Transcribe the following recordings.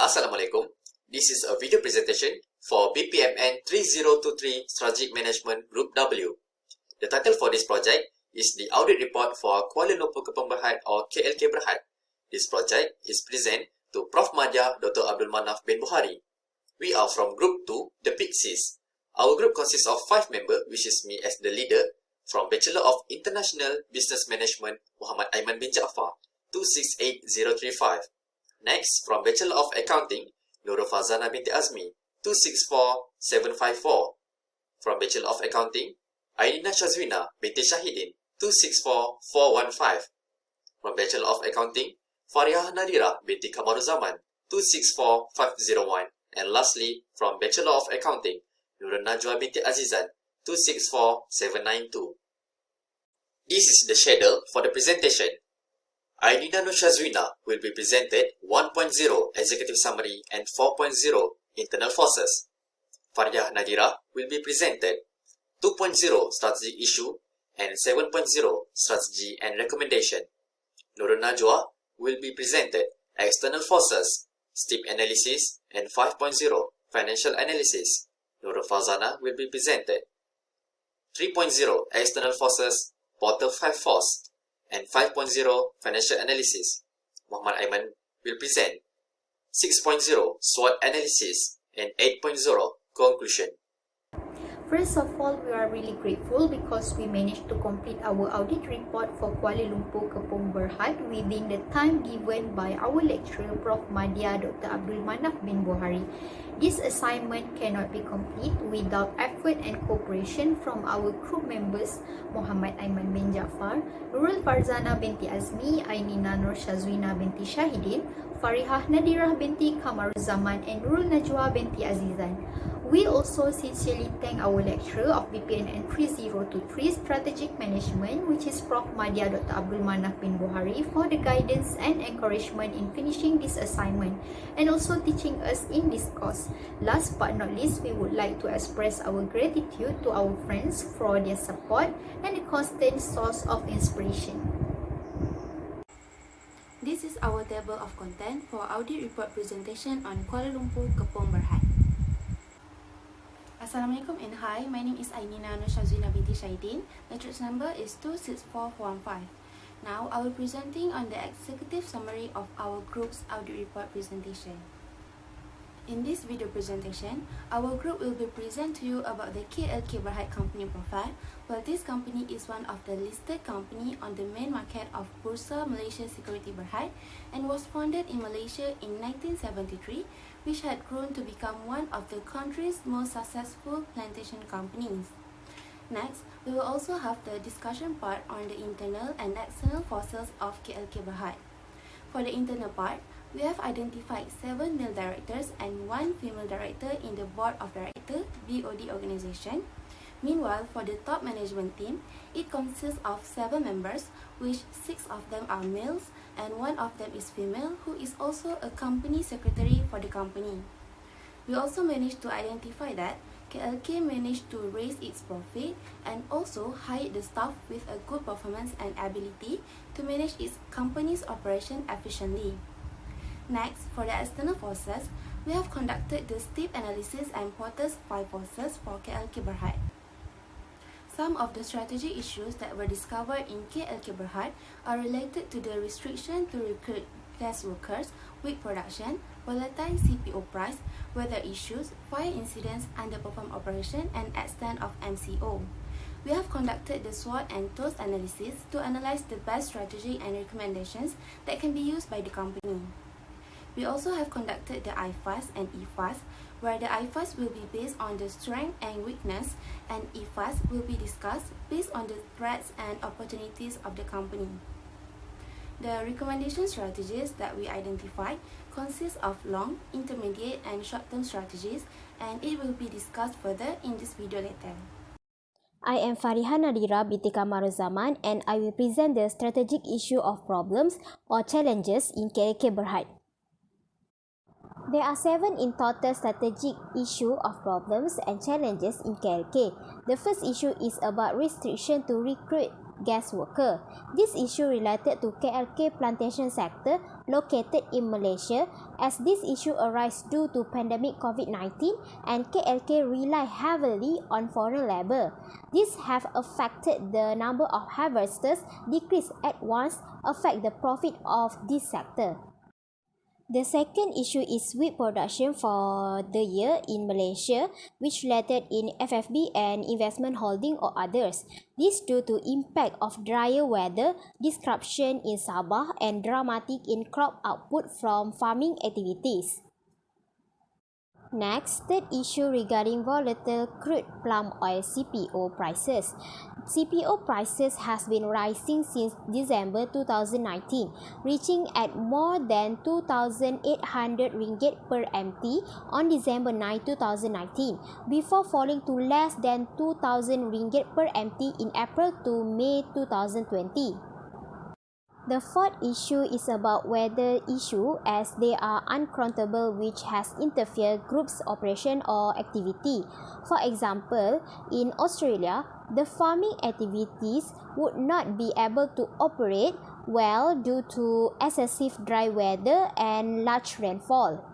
Assalamualaikum. This is a video presentation for BPMN 3023 Strategic Management Group W. The title for this project is the Audit Report for Kuala Lumpur Kepong Berhad or KLK Berhad. This project is present to Prof. Madya Dr. Abdul Manaf bin Buhari. We are from Group 2, the Pixies. Our group consists of 5 members, which is me as the leader, from Bachelor of International Business Management, Muhammad Aiman bin Jaafar, 268035. Next, from Bachelor of Accounting, Nurul Farzana binti Azmi, 264754. From Bachelor of Accounting, Ainina Shazwina binti Shahidin, 264415. From Bachelor of Accounting, Fariah Nadira binti Kamaruzaman, 264501. And lastly, from Bachelor of Accounting, Nurul Najwa binti Azizan, 264792. This is the schedule for the presentation. Ainina Shazwina will be presented 1.0 Executive Summary and 4.0 Internal Forces. Fariah Nadira will be presented 2.0 Strategic Issue and 7.0 Strategy and Recommendation. Nurul Najwa will be presented External Forces, STEEP Analysis and 5.0 Financial Analysis. Nurul Farzana will be presented 3.0 External Forces, Portal 5 Force and 5.0 Financial Analysis. Muhammad Aiman will present 6.0 SWOT Analysis and 8.0 Conclusion. First of all, we are really grateful because we managed to complete our audit report for Kuala Lumpur Kepong Berhad within the time given by our lecturer Prof. Madya Dr. Abdul Manaf bin Buhari. This assignment cannot be complete without effort and cooperation from our group members Muhammad Aiman bin Jaafar, Nurul Farzana binti Azmi, Ainina Nur Shazwina binti Shahidin, Farihah Nadirah binti Kamaruzaman, and Nurul Najwa binti Azizan. We also sincerely thank our lecturer of BPMN 3023 Strategic Management, which is Prof. Madya Dr. Abdul Manaf bin Buhari, for the guidance and encouragement in finishing this assignment and also teaching us in this course. Last but not least, we would like to express our gratitude to our friends for their support and a constant source of inspiration. This is our table of content for audit report presentation on Kuala Lumpur Kepong Berhad. Assalamualaikum and hi, my name is Ainina Nur Shazwina binti Shahidin. Matrix number is 264415. Now, I will be presenting on the executive summary of our group's audit report presentation. In this video presentation, our group will be present to you about the KLK Berhad company profile. Well, this company is one of the listed company on the main market of Bursa Malaysia Security Berhad and was founded in Malaysia in 1973, which had grown to become one of the country's most successful plantation companies. Next, we will also have the discussion part on the internal and external forces of KLK Berhad. For the internal part, we have identified 7 male directors and 1 female director in the Board of Directors BOD organization. Meanwhile, for the top management team, it consists of 7 members, which 6 of them are males and 1 of them is female, who is also a company secretary for the company. We also managed to identify that KLK managed to raise its profit and also hire the staff with a good performance and ability to manage its company's operation efficiently. Next, for the external forces, we have conducted the STEEP analysis and Porter's 5 forces for KLK Berhad. Some of the strategy issues that were discovered in KLK Berhad are related to the restriction to recruit guest workers, weak production, volatile CPO price, weather issues, fire incidents, underperformed operation, and extent of MCO. We have conducted the SWOT and TOS analysis to analyze the best strategy and recommendations that can be used by the company. We also have conducted the IFAS and EFAS, where the IFAS will be based on the strength and weakness, and EFAS will be discussed based on the threats and opportunities of the company. The recommendation strategies that we identified consist of long, intermediate, and short-term strategies, and it will be discussed further in this video later. I am Farihah Nadira binti Kamaruzaman, and I will present the strategic issue of problems or challenges in KLK Berhad. There are 7 in total strategic issue of problems and challenges in KLK. The first issue is about restriction to recruit guest worker. This issue related to KLK plantation sector located in Malaysia, as this issue arises due to pandemic COVID-19 and KLK rely heavily on foreign labor. This have affected the number of harvesters decrease at once, affect the profit of this sector. The second issue is wheat production for the year in Malaysia, which related in FFB and investment holding or others. This due to impact of drier weather, disruption in Sabah and dramatic in crop output from farming activities. Next, third issue regarding volatile crude palm oil CPO prices. CPO prices has been rising since December 2019, reaching at more than 2,800 ringgit per MT on December 9, 2019, before falling to less than 2,000 ringgit per MT in April to May 2020. The fourth issue is about weather issue, as they are uncountable, which has interfered groups operation or activity. For example, in Australia, the farming activities would not be able to operate well due to excessive dry weather and large rainfall.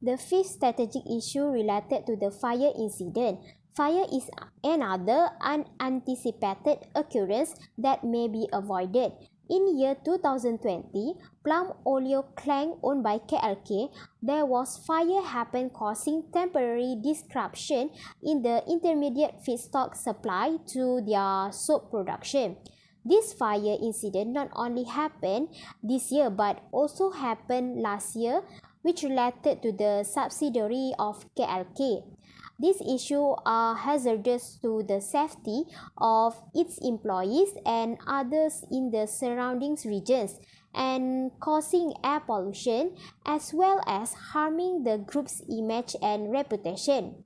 The fifth strategic issue related to the fire incident. Fire is another unanticipated occurrence that may be avoided. In year 2020, Plum Oleo Clang owned by KLK, there was fire happen causing temporary disruption in the intermediate feedstock supply to their soap production. This fire incident not only happened this year but also happened last year, which related to the subsidiary of KLK. These issues are hazardous to the safety of its employees and others in the surrounding regions, and causing air pollution as well as harming the group's image and reputation.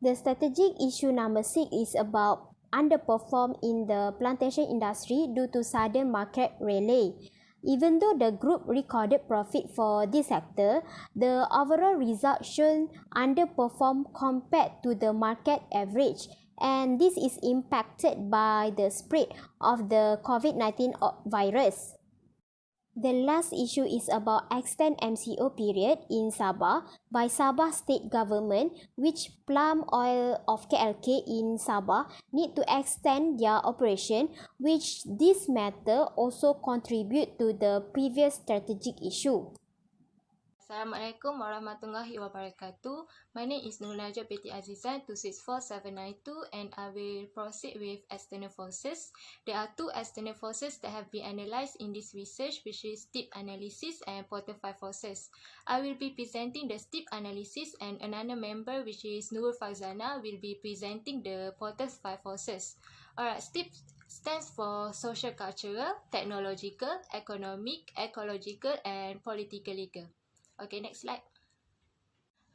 The strategic issue number 6 is about underperform in the plantation industry due to sudden market rally. Even though the group recorded profit for this sector, the overall result shown underperform compared to the market average, and this is impacted by the spread of the COVID-19 virus. The last issue is about extend MCO period in Sabah by Sabah state government, which Plum Oil of KLK in Sabah need to extend their operation, which this matter also contribute to the previous strategic issue. Assalamualaikum warahmatullahi wabarakatuh. My name is Nur Najah binti Azizan 264792, and I will proceed with external forces. There are two external forces that have been analysed in this research, which is STIP analysis and Porter 5 forces. I will be presenting the STIP analysis, and another member, which is Nurul Farzana, will be presenting the Porter 5 forces. Alright, STIP stands for social, cultural, technological, economic, ecological, and political legal. Okay, next slide.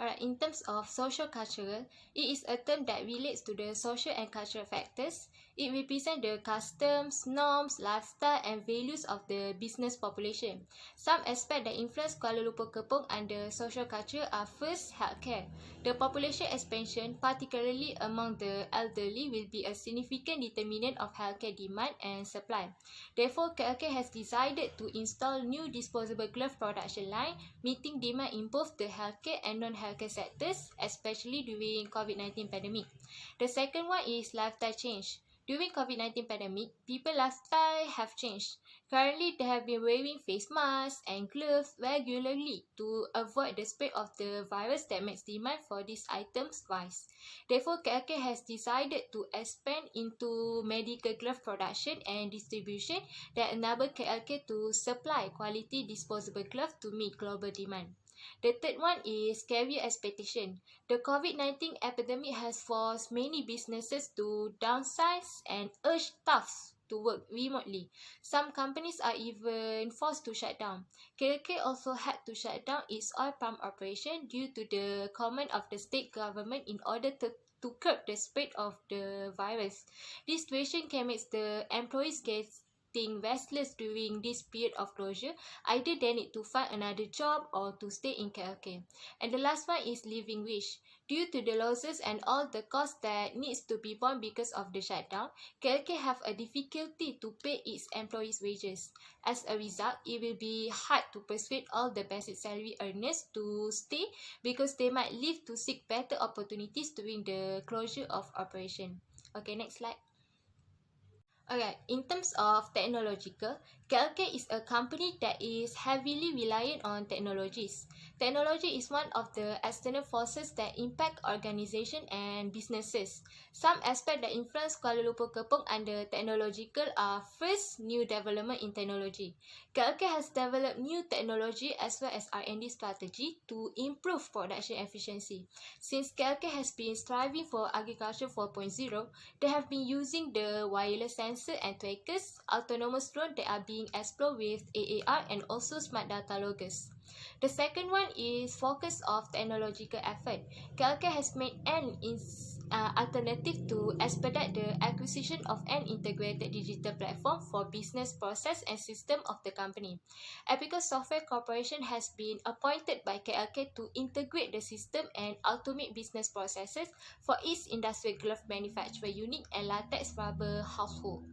Alright, in terms of social-cultural, it is a term that relates to the social and cultural factors. It represents the customs, norms, lifestyle and values of the business population. Some aspects that influence Kuala Lumpur Kepong under social culture are first, healthcare. The population expansion, particularly among the elderly, will be a significant determinant of healthcare demand and supply. Therefore, KLK has decided to install new disposable glove production line, meeting demand in both the healthcare and non-healthcare sectors, especially during COVID-19 pandemic. The second one is lifestyle change. During COVID-19 pandemic, people's lifestyle have changed. Currently, they have been wearing face masks and gloves regularly to avoid the spread of the virus that makes demand for these items rise. Therefore, KLK has decided to expand into medical glove production and distribution that enable KLK to supply quality disposable gloves to meet global demand. The third one is career expectation. The COVID-19 epidemic has forced many businesses to downsize and urge staff to work remotely. Some companies are even forced to shut down. KLK also had to shut down its oil palm operation due to the command of the state government in order to curb the spread of the virus. This situation can make the employees get sitting restless during this period of closure, either they need to find another job or to stay in KLK. And the last one is living wage. Due to the losses and all the costs that needs to be borne because of the shutdown, KLK have a difficulty to pay its employees' wages. As a result, it will be hard to persuade all the basic salary earners to stay because they might leave to seek better opportunities during the closure of operation. Okay, next slide. Okay, in terms of technological, KLK is a company that is heavily reliant on technologies. Technology is one of the external forces that impact organization and businesses. Some aspects that influence Kuala Lumpur Kepong under technological are first, new development in technology. KLK has developed new technology as well as R&D strategy to improve production efficiency. Since KLK has been striving for Agriculture 4.0, they have been using the wireless sensor and trackers, autonomous drones that are being explored with AAR and also smart data loggers. The second one is focus of technological effort. KLK has made an alternative to expedite the acquisition of an integrated digital platform for business process and system of the company. Epicus Software Corporation has been appointed by KLK to integrate the system and automate business processes for its industrial glove manufacturer unit and latex rubber household.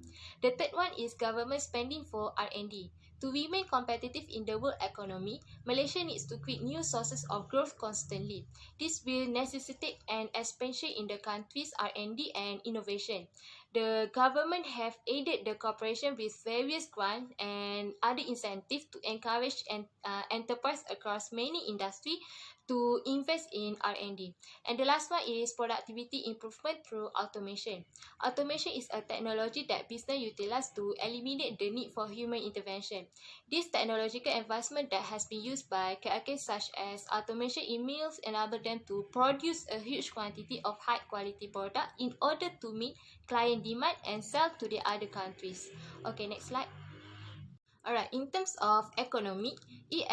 The third one is government spending for R&D. To remain competitive in the world economy, Malaysia needs to create new sources of growth constantly. This will necessitate an expansion in the country's R&D and innovation. The government have aided the corporation with various grants and other incentives to encourage enterprise across many industries to invest in R&D. And the last one is productivity improvement through automation. Automation is a technology that business utilize to eliminate the need for human intervention. This technological advancement that has been used by KLK such as automation in mills enable them to produce a huge quantity of high quality product in order to meet client demand and sell to the other countries. Okay, next slide. Alright, in terms of economy, it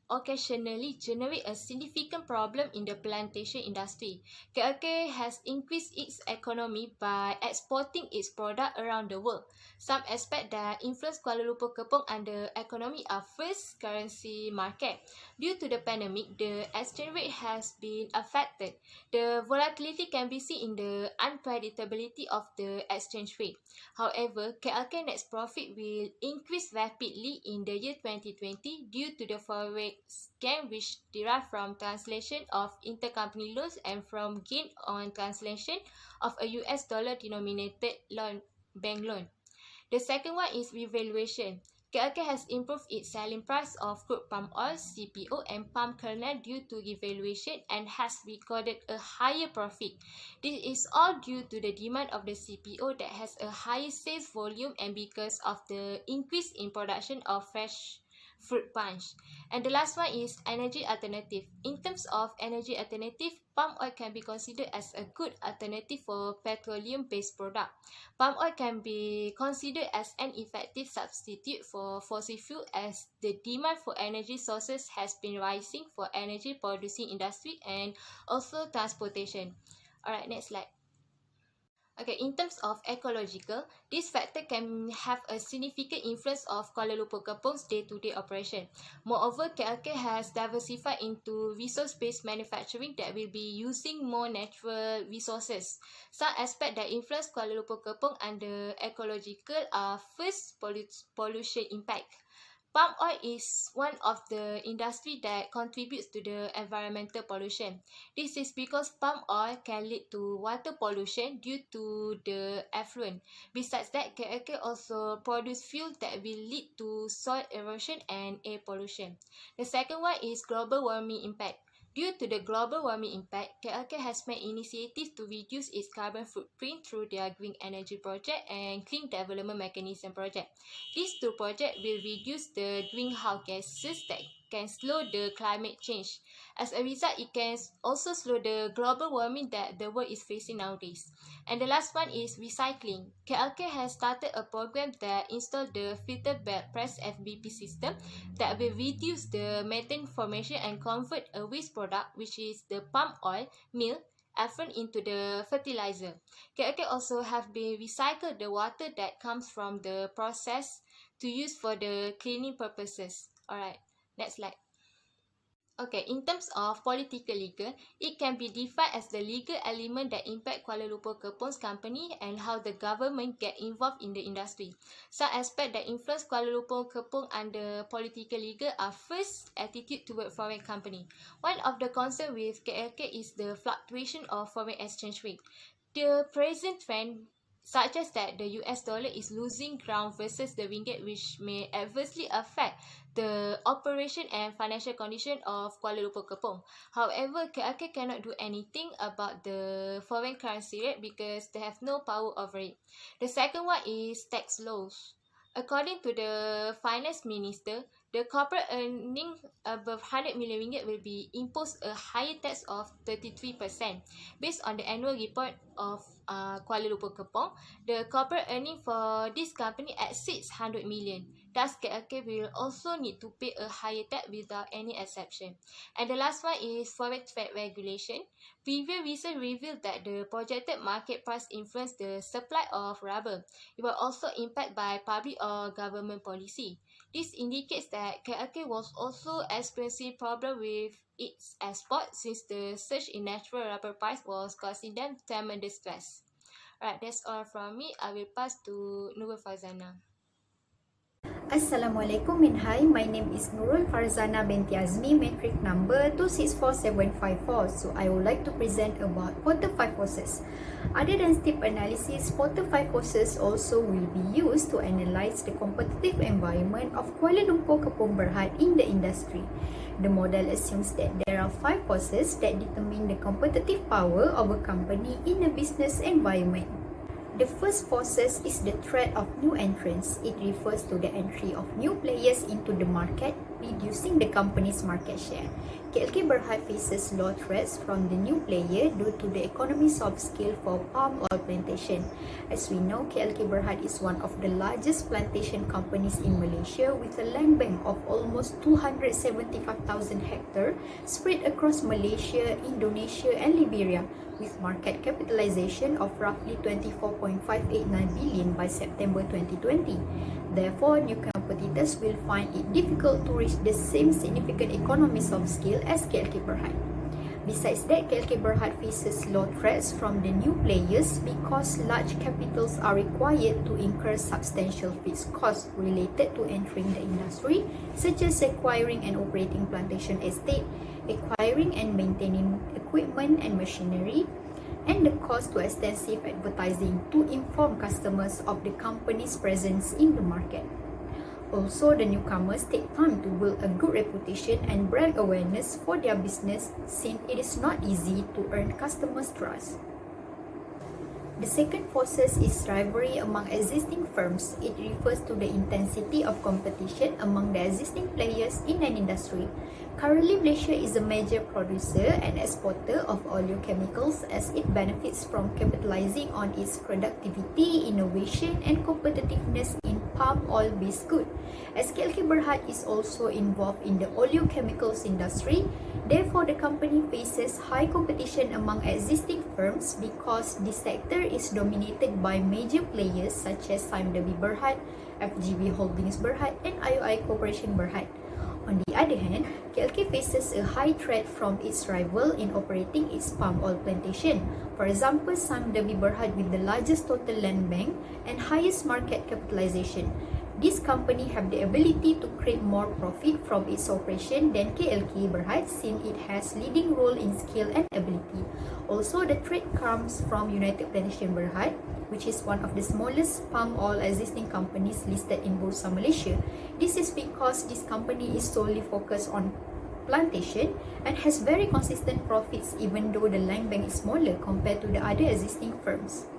occasionally generate a significant problem in the plantation industry. KLK has increased its economy by exporting its product around the world. Some aspects that influence Kuala Lumpur Kepong under economy are first, currency market. Due to the pandemic, the exchange rate has been affected. The volatility can be seen in the unpredictability of the exchange rate. However, KLK net profit will increase rapidly in the year 2020 due to the forex gain which derive from translation of intercompany loans and from gain on translation of a US dollar denominated bank loan. The second one is revaluation. KLK has improved its selling price of crude palm oil, CPO, and palm kernel due to revaluation and has recorded a higher profit. This is all due to the demand of the CPO that has a higher sales volume and because of the increase in production of fresh fruit punch. And the last one is energy alternative. In terms of energy alternative, palm oil can be considered as a good alternative for petroleum-based product. Palm oil can be considered as an effective substitute for fossil fuel as the demand for energy sources has been rising for energy producing industry and also transportation. Alright, next slide. Okay, in terms of ecological, this factor can have a significant influence of Kuala Lumpur Kepong's day-to-day operation. Moreover, KLK has diversified into resource-based manufacturing that will be using more natural resources. Some aspects that influence Kuala Lumpur Kepong under ecological are first, pollution impact. Palm oil is one of the industry that contributes to the environmental pollution. This is because palm oil can lead to water pollution due to the effluent. Besides that, KLK also produce fuel that will lead to soil erosion and air pollution. The second one is global warming impact. Due to the global warming impact, KLK has made initiatives to reduce its carbon footprint through their Green Energy Project and Clean Development Mechanism Project. These two projects will reduce the greenhouse gases that can slow the climate change. As a result, it can also slow the global warming that the world is facing nowadays. And the last one is recycling. KLK has started a program that installs the filter bed press FBP system that will reduce the methane formation and convert a waste product, which is the palm oil, meal, effluent into the fertilizer. KLK also have been recycled the water that comes from the process to use for the cleaning purposes. Alright, next slide. Okay, in terms of political legal, it can be defined as the legal element that impact Kuala Lumpur Kepong's company and how the government get involved in the industry. Some aspects that influence Kuala Lumpur Kepong under political legal are first, attitude toward foreign company. One of the concerns with KLK is the fluctuation of foreign exchange rate. The present trend suggests that the US dollar is losing ground versus the ringgit, which may adversely affect the operation and financial condition of Kuala Lumpur Kepong. However, KLK cannot do anything about the foreign currency rate because they have no power over it. The second one is tax laws. According to the finance minister, the corporate earning above 100 million ringgit will be imposed a higher tax of 33%. Based on the annual report of Kuala Lumpur Kepong, the corporate earning for this company exceeds 100 million. Thus, KLK will also need to pay a higher tax without any exception. And the last one is forex trade regulation. Previous research revealed that the projected market price influenced the supply of rubber. It will also impact by public or government policy. This indicates that KLK was also experiencing problem with its export since the surge in natural rubber price was causing them tremendous stress. Alright, that's all from me. I will pass to Nurul Farzana. Assalamualaikum and hi, my name is Nurul Farzana binti Azmi, metric number 264754. So I would like to present about Porter 5 forces. Other than steep analysis, Porter 5 forces also will be used to analyze the competitive environment of Kuala Lumpur Kepong Berhad in the industry. The model assumes that there are 5 forces that determine the competitive power of a company in a business environment. The first forces is the threat of new entrants. It refers to the entry of new players into the market, reducing the company's market share. KLK Berhad faces law threats from the new player due to the economies of scale for palm oil plantation. As we know, KLK Berhad is one of the largest plantation companies in Malaysia with a land bank of almost 275,000 hectares spread across Malaysia, Indonesia and Liberia, with market capitalization of roughly 24.589 billion by September 2020. Therefore, new competitors will find it difficult to reach the same significant economies of scale as KLK Berhad. Besides that, KLK Berhad faces law threats from the new players because large capitals are required to incur substantial fixed costs related to entering the industry, such as acquiring and operating plantation estate, acquiring and maintaining equipment and machinery, and the cost to extensive advertising to inform customers of the company's presence in the market. Also, the newcomers take time to build a good reputation and brand awareness for their business, since it is not easy to earn customers' trust. The second forces is rivalry among existing firms. It refers to the intensity of competition among the existing players in an industry. Currently, Malaysia is a major producer and exporter of oleochemicals as it benefits from capitalizing on its productivity, innovation and competitiveness in palm oil-based goods. As KLK Berhad is also involved in the oleochemicals industry, therefore the company faces high competition among existing firms because this sector is dominated by major players such as Sime Devi Berhad, FGB Holdings Berhad and IOI Corporation Berhad. On the other hand, KLK faces a high threat from its rival in operating its palm oil plantation. For example, Sime Devi Berhad with the largest total land bank and highest market capitalization. This company have the ability to create more profit from its operation than KLK Berhad since it has leading role in skill and ability. Also, the threat comes from United Plantation Berhad, which is one of the smallest palm oil existing companies listed in Bursa Malaysia. This is because this company is solely focused on plantation and has very consistent profits even though the land bank is smaller compared to the other existing firms.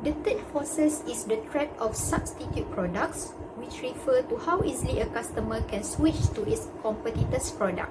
The third forces is the threat of substitute products, which refer to how easily a customer can switch to its competitor's product.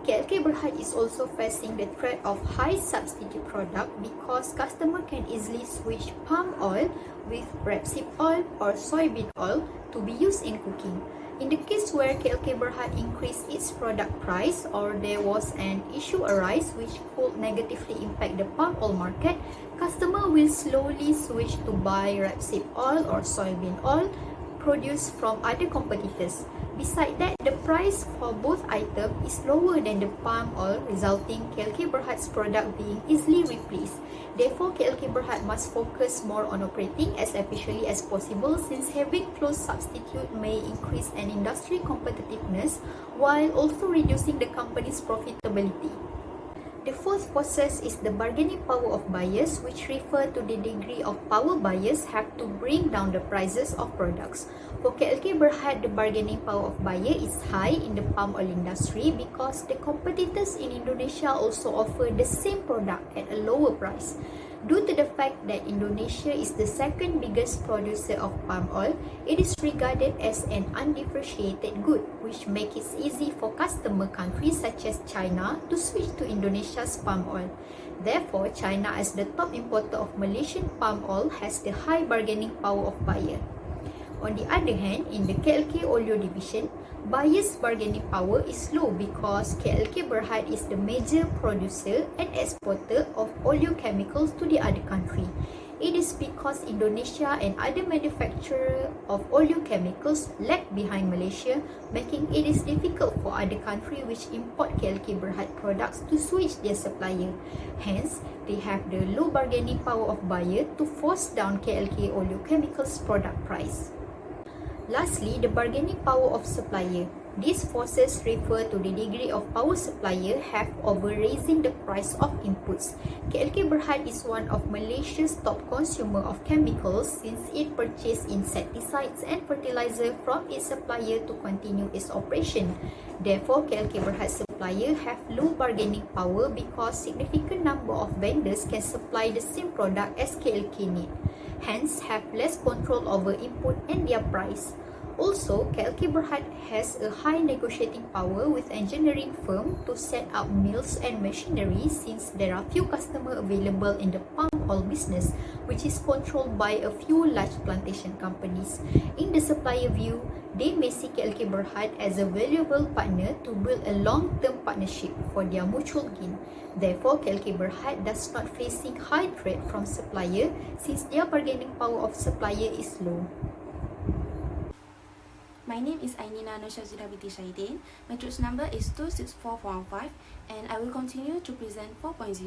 KLK Berhad is also facing the threat of high substitute product because customer can easily switch palm oil with rapeseed oil or soybean oil to be used in cooking. In the case where KLK Berhad increased its product price or there was an issue arise which could negatively impact the palm oil market, customer will slowly switch to buy rapeseed oil or soybean oil produced from other competitors. Besides that, the price for both items is lower than the palm oil, resulting KLK Berhad's product being easily replaced. Therefore, KLK Berhad must focus more on operating as efficiently as possible, since having close substitute may increase an industry competitiveness while also reducing the company's profitability. The fourth process is the bargaining power of buyers, which refer to the degree of power buyers have to bring down the prices of products. For KLK Berhad, the bargaining power of buyer is high in the palm oil industry because the competitors in Indonesia also offer the same product at a lower price. Due to the fact that Indonesia is the second biggest producer of palm oil, it is regarded as an undifferentiated good, which makes it easy for customer countries such as China to switch to Indonesia's palm oil. Therefore, China as the top importer of Malaysian palm oil has the high bargaining power of buyer. On the other hand, in the KLK Oleo division, buyers' bargaining power is low because KLK Berhad is the major producer and exporter of oleochemicals to the other country. It is because Indonesia and other manufacturers of oleochemicals lag behind Malaysia, making it is difficult for other countries which import KLK Berhad products to switch their supplier. Hence, they have the low bargaining power of buyer to force down KLK oleochemicals product price. Lastly, the bargaining power of supplier. These forces refer to the degree of power supplier have over raising the price of inputs. KLK Berhad is one of Malaysia's top consumer of chemicals since it purchases insecticides and fertilizer from its supplier to continue its operation. Therefore, KLK Berhad supplier have low bargaining power because significant number of vendors can supply the same product as KLK need. Hence have less control over input and their price. Also, KLK Berhad has a high negotiating power with engineering firm to set up mills and machinery since there are few customers available in the palm oil business, which is controlled by a few large plantation companies. In the supplier view, they may see KLK Berhad as a valuable partner to build a long-term partnership for their mutual gain. Therefore, KLK Berhad does not facing high threat from supplier since their bargaining power of supplier is low. My name is Ainina Nur Shazina binti Shahidin. Matrix number is 264415, and I will continue to present 4.0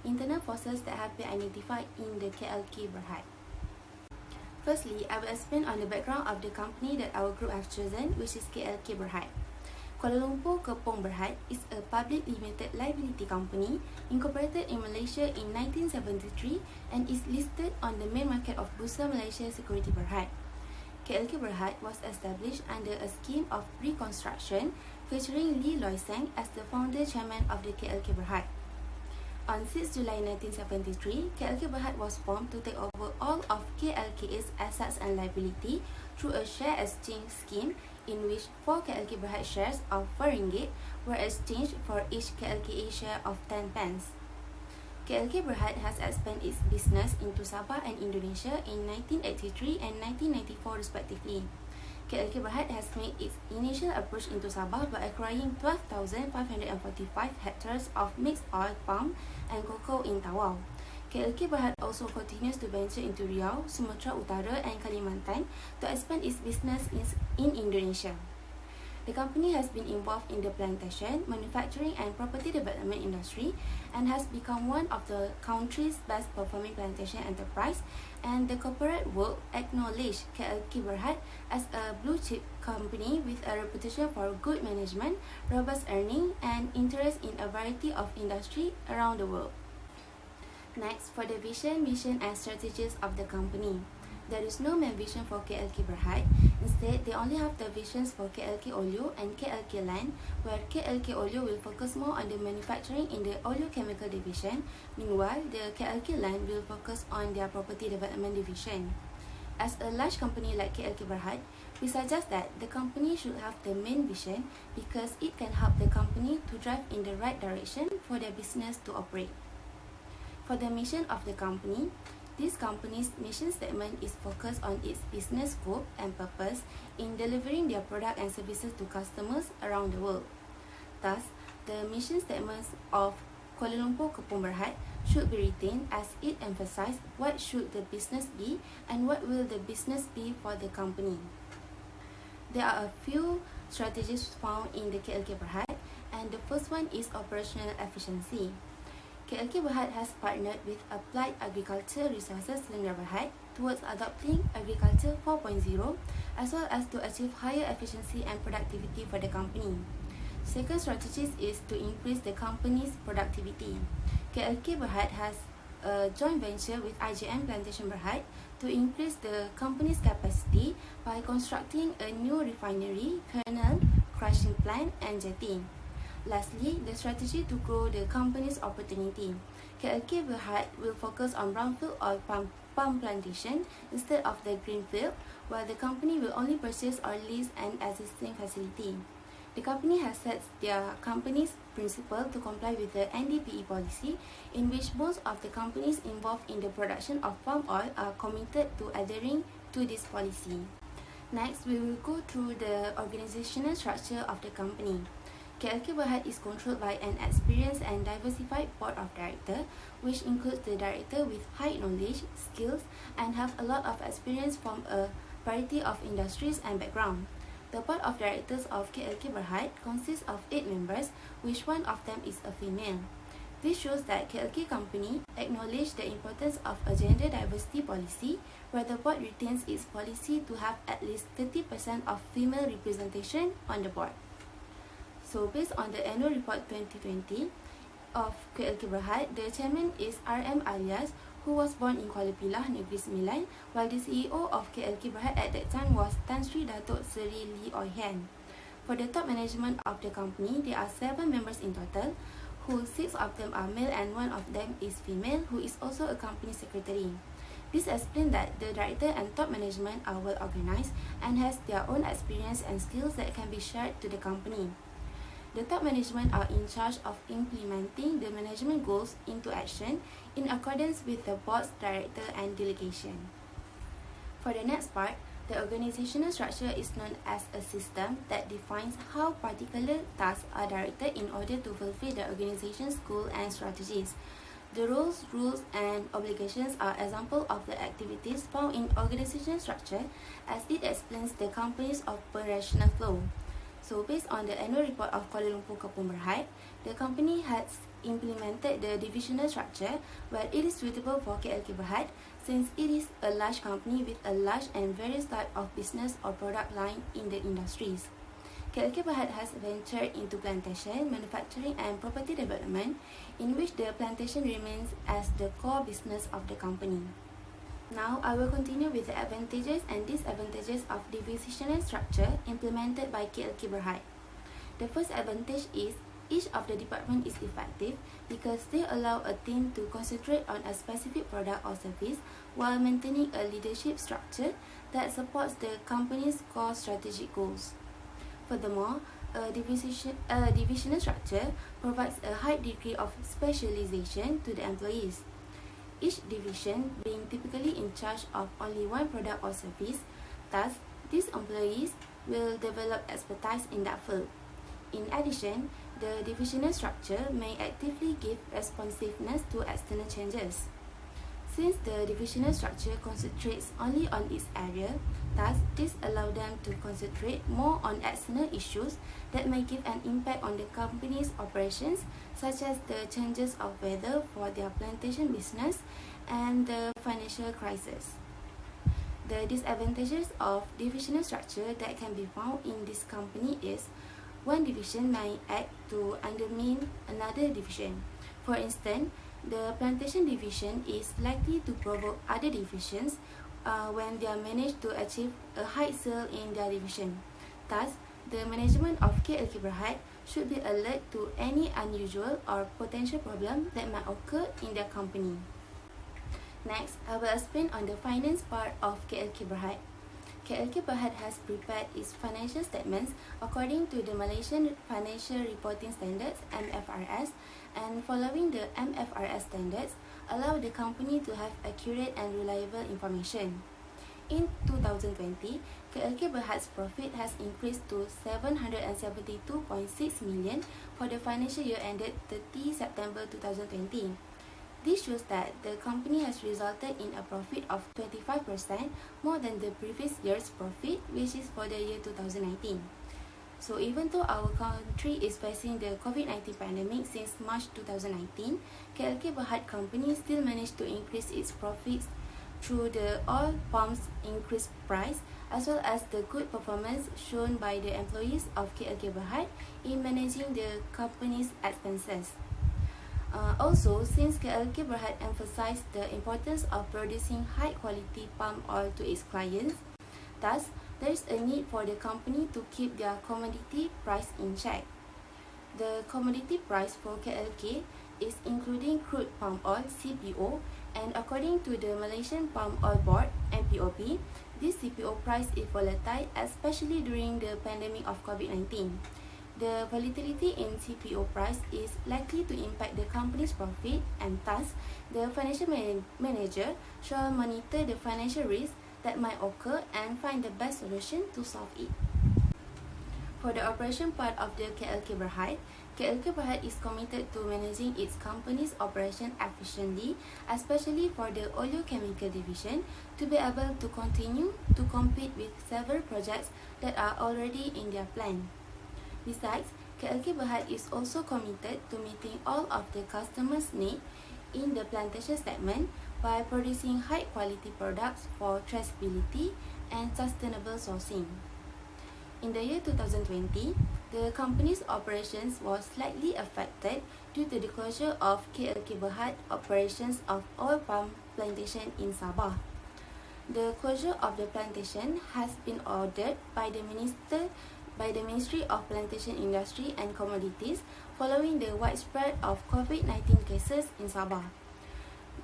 internal forces that have been identified in the KLK Berhad. Firstly, I will explain on the background of the company that our group have chosen, which is KLK Berhad. Kuala Lumpur Kepong Berhad is a public limited liability company incorporated in Malaysia in 1973 and is listed on the main market of Bursa Malaysia Security Berhad. KLK Berhad was established under a scheme of reconstruction featuring Lee Loy Seng as the founder chairman of the KLK Berhad. On 6 July 1973, KLK Berhad was formed to take over all of KLKA's assets and liability through a share exchange scheme in which 4 KLK Berhad shares of RM4 were exchanged for each KLKA share of 10 pence. KLK Berhad has expanded its business into Sabah and Indonesia in 1983 and 1994 respectively. KLK Berhad has made its initial approach into Sabah by acquiring 12,545 hectares of mixed oil palm and cocoa in Tawau. KLK Berhad also continues to venture into Riau, Sumatra Utara and Kalimantan to expand its business in Indonesia. The company has been involved in the plantation, manufacturing and property development industry and has become one of the country's best performing plantation enterprise, and the corporate world acknowledged KLK Berhad as a blue chip company with a reputation for good management, robust earning and interest in a variety of industry around the world. Next, for the vision, mission and strategies of the company. There is no main vision for KLK Berhad. Instead, they only have the visions for KLK Oleo and KLK Land, where KLK Oleo will focus more on the manufacturing in the oleochemical division. Meanwhile, the KLK Land will focus on their property development division. As a large company like KLK Berhad, we suggest that the company should have the main vision because it can help the company to drive in the right direction for their business to operate. For the mission of the company, This company's mission statement is focused on its business scope and purpose in delivering their product and services to customers around the world. Thus, the mission statements of Kuala Lumpur Kepong Berhad should be retained as it emphasizes what should the business be and what will the business be for the company. There are a few strategies found in the KLK Berhad, and the first one is operational efficiency. KLK Berhad has partnered with Applied Agriculture Resources Selangor Berhad towards adopting Agriculture 4.0 as well as to achieve higher efficiency and productivity for the company. Second strategy is to increase the company's productivity. KLK Berhad has a joint venture with IJM Plantation Berhad to increase the company's capacity by constructing a new refinery, kernel, crushing plant and jetty. Lastly, the strategy to grow the company's opportunity. KLK Berhad will focus on brownfield oil palm plantation instead of the greenfield, while the company will only purchase or lease an existing facility. The company has set their company's principle to comply with the NDPE policy, in which most of the companies involved in the production of palm oil are committed to adhering to this policy. Next, we will go through the organizational structure of the company. KLK Berhad is controlled by an experienced and diversified board of directors, which includes the director with high knowledge, skills, and have a lot of experience from a variety of industries and background. The board of directors of KLK Berhad consists of 8 members, which one of them is a female. This shows that KLK Company acknowledges the importance of a gender diversity policy, where the board retains its policy to have at least 30% of female representation on the board. So based on the annual report 2020 of KLK Berhad, the chairman is RM Alias, who was born in Kuala Pilah, Negeri Sembilan, while the CEO of KLK Berhad at that time was Tan Sri Datuk Seri Lee Oi Hian. For the top management of the company, there are 7 members in total, who 6 of them are male and 1 of them is female, who is also a company secretary. This explains that the director and top management are well organized and has their own experience and skills that can be shared to the company. The top management are in charge of implementing the management goals into action in accordance with the board's director and delegation. For the next part, the organizational structure is known as a system that defines how particular tasks are directed in order to fulfill the organization's goals and strategies. The roles, rules, and obligations are examples of the activities found in organizational structure as it explains the company's operational flow. So based on the annual report of Kuala Lumpur Kepong Berhad, the company has implemented the divisional structure where it is suitable for KLK Berhad since it is a large company with a large and various type of business or product line in the industries. KLK Berhad has ventured into plantation, manufacturing and property development, in which the plantation remains as the core business of the company. Now, I will continue with the advantages and disadvantages of divisional structure implemented by KLK Berhad. The first advantage is each of the department is effective because they allow a team to concentrate on a specific product or service while maintaining a leadership structure that supports the company's core strategic goals. Furthermore, a divisional structure provides a high degree of specialization to the employees. Each division being typically in charge of only one product or service, thus, these employees will develop expertise in that field. In addition, the divisional structure may actively give responsiveness to external changes. Since the divisional structure concentrates only on its area, thus, this allows them to concentrate more on external issues that may give an impact on the company's operations, such as the changes of weather for their plantation business and the financial crisis. The disadvantages of divisional structure that can be found in this company is one division may act to undermine another division. For instance, the plantation division is likely to provoke other divisions when they manage to achieve a high sale in their division. Thus, the management of KLK Berhad should be alert to any unusual or potential problem that might occur in their company. Next, I will explain on the finance part of KLK Berhad. KLK Berhad has prepared its financial statements according to the Malaysian Financial Reporting Standards (MFRS), and following the MFRS standards, allow the company to have accurate and reliable information. In 2020, KLK Berhad's profit has increased to 772.6 million for the financial year ended 30 September 2020. This shows that the company has resulted in a profit of 25% more than the previous year's profit, which is for the year 2019. So even though our country is facing the COVID-19 pandemic since March 2019, KLK Berhad company still managed to increase its profits through the oil palm's increased price, as well as the good performance shown by the employees of KLK Berhad in managing the company's expenses. Also, since KLK Berhad emphasized the importance of producing high-quality palm oil to its clients, thus, there is a need for the company to keep their commodity price in check. The commodity price for KLK is including crude palm oil (CPO), and according to the Malaysian Palm Oil Board (MPOB), this CPO price is volatile, especially during the pandemic of COVID-19. The volatility in CPO price is likely to impact the company's profit, and thus, the financial manager shall monitor the financial risk that might occur and find the best solution to solve it. For the operation part of the KLK Berhad, KLK Berhad is committed to managing its company's operation efficiently, especially for the oleochemical division, to be able to continue to compete with several projects that are already in their plan. Besides, KLK Berhad is also committed to meeting all of the customers' needs in the plantation segment by producing high-quality products for traceability and sustainable sourcing. In the year 2020, the company's operations was slightly affected due to the closure of KLK Berhad operations of oil palm plantation in Sabah. The closure of the plantation has been ordered by the Ministry of Plantation Industry and Commodities following the widespread of COVID-19 cases in Sabah.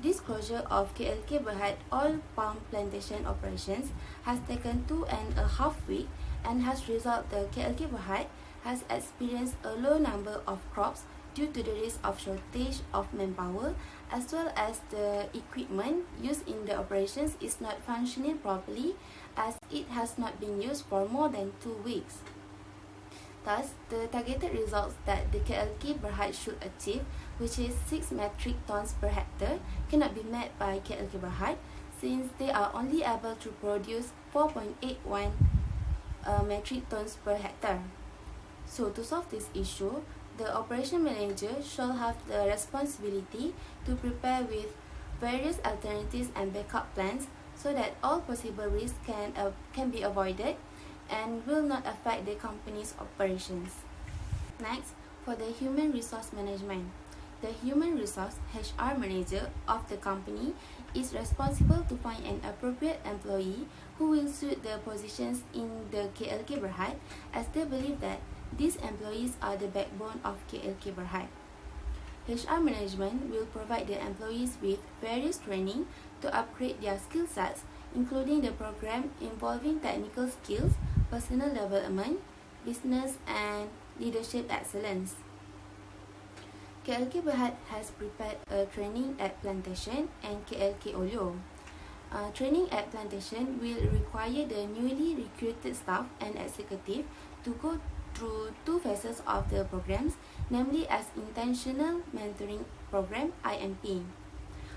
This closure of KLK Berhad oil palm plantation operations has taken 2.5 weeks and has resulted the KLK Berhad has experienced a low number of crops due to the risk of shortage of manpower, as well as the equipment used in the operations is not functioning properly as it has not been used for more than 2 weeks. Thus, the targeted results that the KLK Berhad should achieve, which is 6 metric tons per hectare, cannot be met by KLK Berhad since they are only able to produce 4.81 metric tons per hectare. So, to solve this issue, the operation manager shall have the responsibility to prepare with various alternatives and backup plans so that all possible risks can be avoided and will not affect the company's operations. Next, for the human resource management. The human resource HR manager of the company is responsible to find an appropriate employee who will suit the positions in the KLK Berhad, as they believe that these employees are the backbone of KLK Berhad. HR management will provide the employees with various training to upgrade their skill sets, including the program involving technical skills, personal development, business and leadership excellence. KLK Berhad has prepared a training at plantation and KLK Oleo. Training at plantation will require the newly recruited staff and executive to go through 2 phases of the programs, namely as Intentional Mentoring Program (IMP).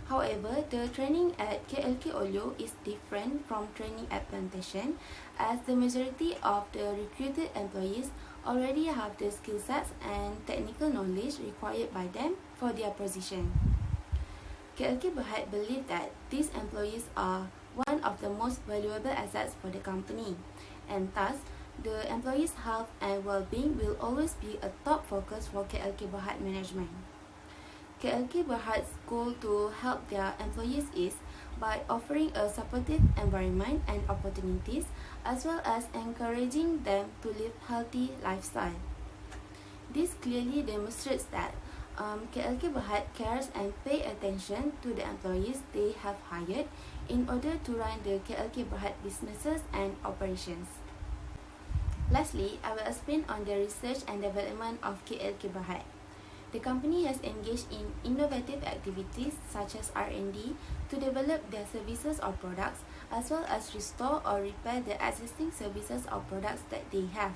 However, the training at KLK Oleo is different from training at plantation, as the majority of the recruited employees already have the skill sets and technical knowledge required by them for their position. KLK Berhad believe that these employees are one of the most valuable assets for the company, and thus, the employees' health and well-being will always be a top focus for KLK Berhad management. KLK Berhad's goal to help their employees is by offering a supportive environment and opportunities, as well as encouraging them to live healthy lifestyle. This clearly demonstrates that KLK Berhad cares and pay attention to the employees they have hired in order to run the KLK Berhad businesses and operations. Lastly, I will explain on the research and development of KLK Berhad. The company has engaged in innovative activities such as R&D to develop their services or products, as well as restore or repair the existing services or products that they have.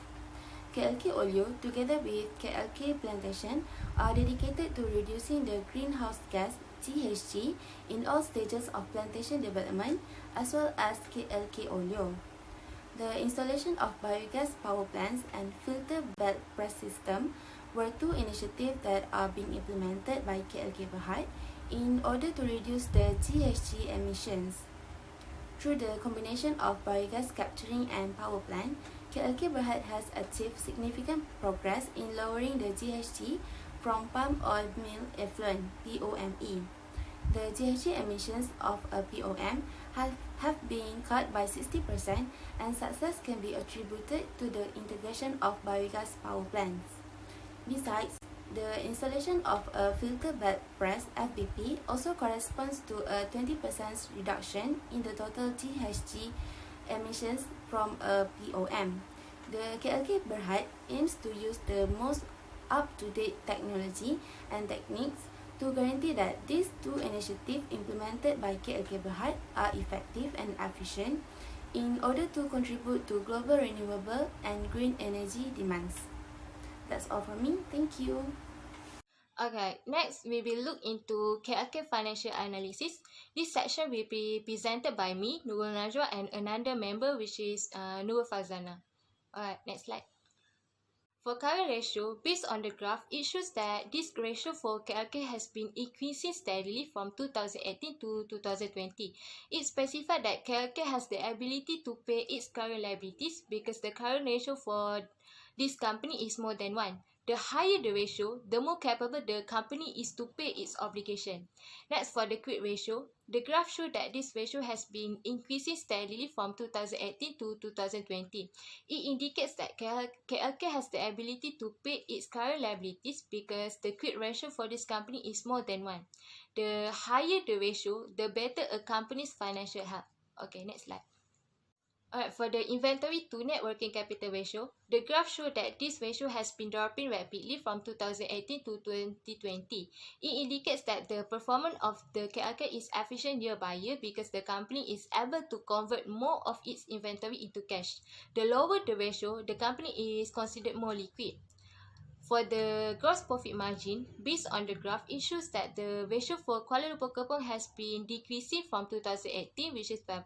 KLK Oleo, together with KLK Plantation, are dedicated to reducing the greenhouse gas GHG in all stages of plantation development, as well as KLK Oleo. The installation of biogas power plants and filter bed press system were two initiatives that are being implemented by KLK Berhad in order to reduce the GHG emissions. Through the combination of biogas capturing and power plant, KLK Berhad has achieved significant progress in lowering the GHG from palm oil mill effluent (POME). The GHG emissions of a POM have been cut by 60%, and success can be attributed to the integration of biogas power plants. Besides, the installation of a filter bed press FBP also corresponds to a 20% reduction in the total GHG emissions from a POM. The KLK Berhad aims to use the most up-to-date technology and techniques to guarantee that these two initiatives implemented by KLK Berhad are effective and efficient in order to contribute to global renewable and green energy demands. That's all from me. Thank you. Okay, next we will look into KLK Financial Analysis. This section will be presented by me, Nurul Najwa, and another member, which is Nur Fazana. Alright, next slide. For current ratio, based on the graph, it shows that this ratio for KLK has been increasing steadily from 2018 to 2020. It specified that KLK has the ability to pay its current liabilities because the current ratio for this company is more than 1. The higher the ratio, the more capable the company is to pay its obligation. Next, for the quick ratio, the graph shows that this ratio has been increasing steadily from 2018 to 2020. It indicates that KLK has the ability to pay its current liabilities because the quick ratio for this company is more than 1. The higher the ratio, the better a company's financial health. Okay, next slide. Alright, for the inventory to net working capital ratio, the graph shows that this ratio has been dropping rapidly from 2018 to 2020. It indicates that the performance of the KLK is efficient year by year because the company is able to convert more of its inventory into cash. The lower the ratio, the company is considered more liquid. For the gross profit margin, based on the graph, it shows that the ratio for Kuala Lumpur Kepong has been decreasing from 2018, which is 12%,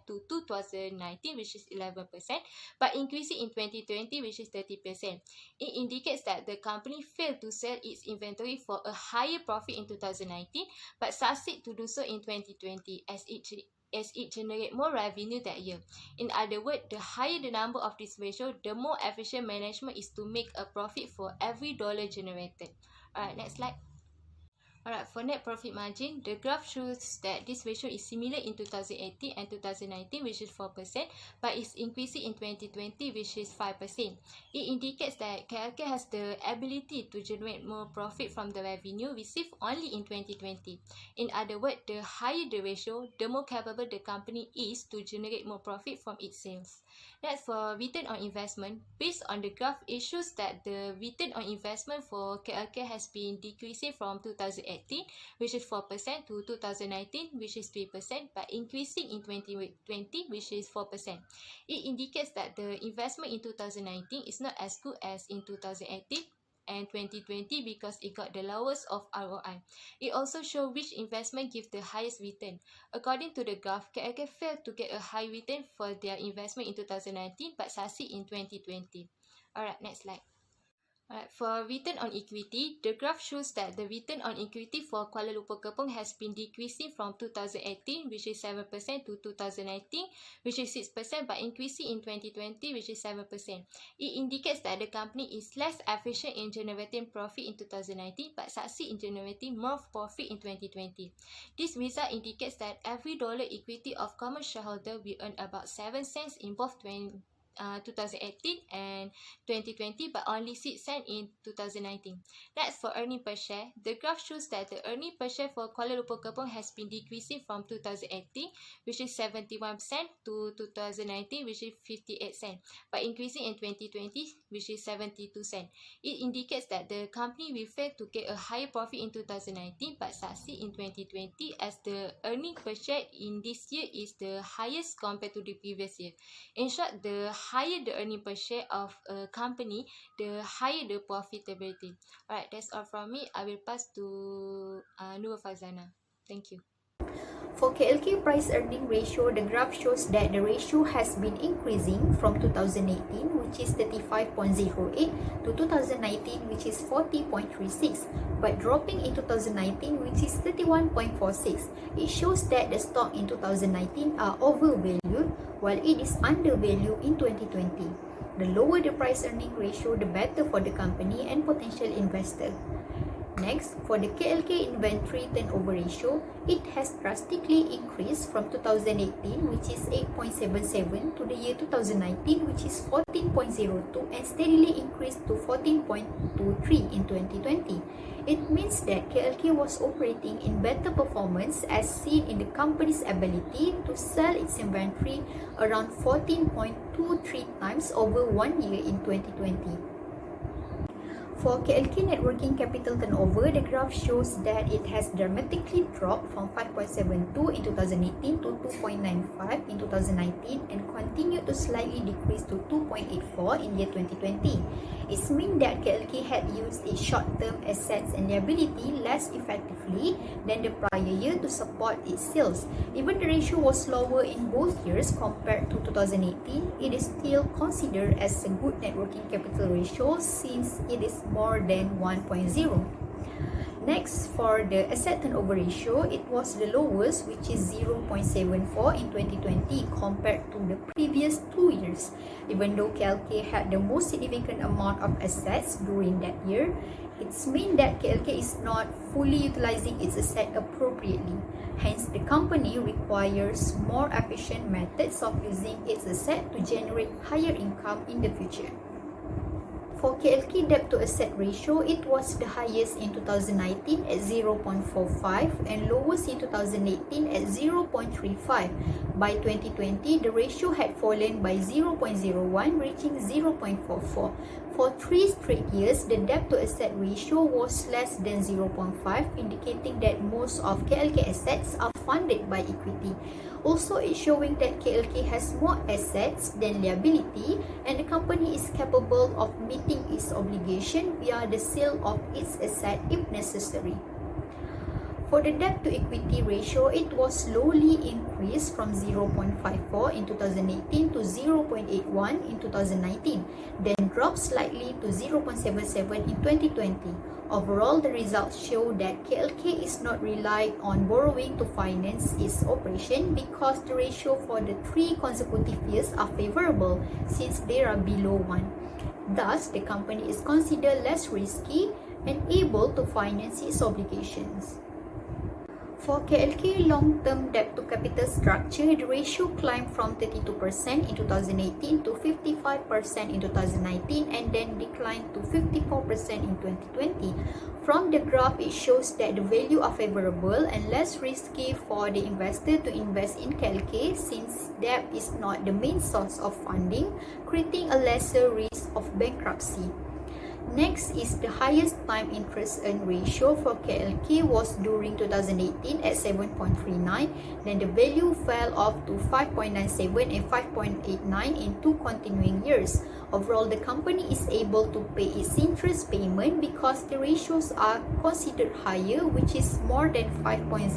to 2019, which is 11%, but increasing in 2020, which is 30%. It indicates that the company failed to sell its inventory for a higher profit in 2019, but succeed to do so in 2020 as it generates more revenue that year. In other words, the higher the number of this ratio, the more efficient management is to make a profit for every dollar generated. Alright, next slide. Alright, for net profit margin, the graph shows that this ratio is similar in 2018 and 2019, which is 4%, but is increasing in 2020, which is 5%. It indicates that KLK has the ability to generate more profit from the revenue received only in 2020. In other words, the higher the ratio, the more capable the company is to generate more profit from its sales. Next, for return on investment, based on the graph, it shows that the return on investment for KLK has been decreasing from 2018, which is 4%, to 2019, which is 3%, but increasing in 2020, which is 4%. It indicates that the investment in 2019 is not as good as in 2018 and 2020 because it got the lowest of ROI. It also shows which investment gives the highest return. According to the graph, KLK failed to get a high return for their investment in 2019 but succeed in 2020. Alright, next slide. Alright, for return on equity, the graph shows that the return on equity for Kuala Lumpur Kepong has been decreasing from 2018, which is 7%, to 2019, which is 6%, but increasing in 2020, which is 7%. It indicates that the company is less efficient in generating profit in 2019, but succeed in generating more profit in 2020. This result indicates that every dollar equity of common shareholder will earn about 7 cents in both 2018 and 2020, but only 6 cents in 2019. Next, for earning per share, the graph shows that the earning per share for Kuala Lumpur Kepong has been decreasing from 2018, which is 71 cents, to 2019, which is 58 cents, but increasing in 2020, which is 72 cents. It indicates that the company will fail to get a higher profit in 2019 but succeed in 2020, as the earning per share in this year is the highest compared to the previous year. In short, the higher the earning per share of a company, the higher the profitability. Alright, that's all from me. I will pass to Nur Fazana. Thank you. For KLK price earning ratio, the graph shows that the ratio has been increasing from 2018, which is 35.08, to 2019, which is 40.36, but dropping in 2019, which is 31.46. It shows that the stock in 2019 are overvalued, while it is undervalued in 2020. The lower the price earning ratio, the better for the company and potential investor. Next, for the KLK inventory turnover ratio, it has drastically increased from 2018, which is 8.77, to the year 2019, which is 14.02, and steadily increased to 14.23 in 2020. It means that KLK was operating in better performance, as seen in the company's ability to sell its inventory around 14.23 times over 1 year in 2020. For KLK net working capital turnover, the graph shows that it has dramatically dropped from 5.72 in 2018 to 2.95 in 2019, and continued to slightly decrease to 2.84 in year 2020. It means that KLK had used its short-term assets and liability less effectively than the prior year to support its sales. Even the ratio was lower in both years compared to 2018, it is still considered as a good net working capital ratio since it is more than 1.0. Next, for the asset turnover ratio, it was the lowest, which is 0.74 in 2020 compared to the previous 2 years. Even though KLK had the most significant amount of assets during that year, it means that KLK is not fully utilizing its asset appropriately. Hence, the company requires more efficient methods of using its asset to generate higher income in the future. For KLK debt to asset ratio, it was the highest in 2019 at 0.45 and lowest in 2018 at 0.35. By 2020, the ratio had fallen by 0.01, reaching 0.44. For 3 straight years, the debt to asset ratio was less than 0.5, indicating that most of KLK assets are funded by equity. Also, it's showing that KLK has more assets than liability, and the company is capable of meeting its obligation via the sale of its asset if necessary. For the debt to equity ratio, it was slowly increased from 0.54 in 2018 to 0.81 in 2019, then dropped slightly to 0.77 in 2020. Overall, the results show that KLK is not relying on borrowing to finance its operation because the ratio for the 3 consecutive years are favorable since they are below 1. Thus, the company is considered less risky and able to finance its obligations. For KLK long-term debt to capital structure, the ratio climbed from 32% in 2018 to 55% in 2019 and then declined to 54% in 2020. From the graph, it shows that the value are favorable and less risky for the investor to invest in KLK since debt is not the main source of funding, creating a lesser risk of bankruptcy. Next is the highest time interest earned ratio for KLK was during 2018 at 7.39, then the value fell off to 5.97 and 5.89 in 2 continuing years. Overall, the company is able to pay its interest payment because the ratios are considered higher, which is more than 5.0.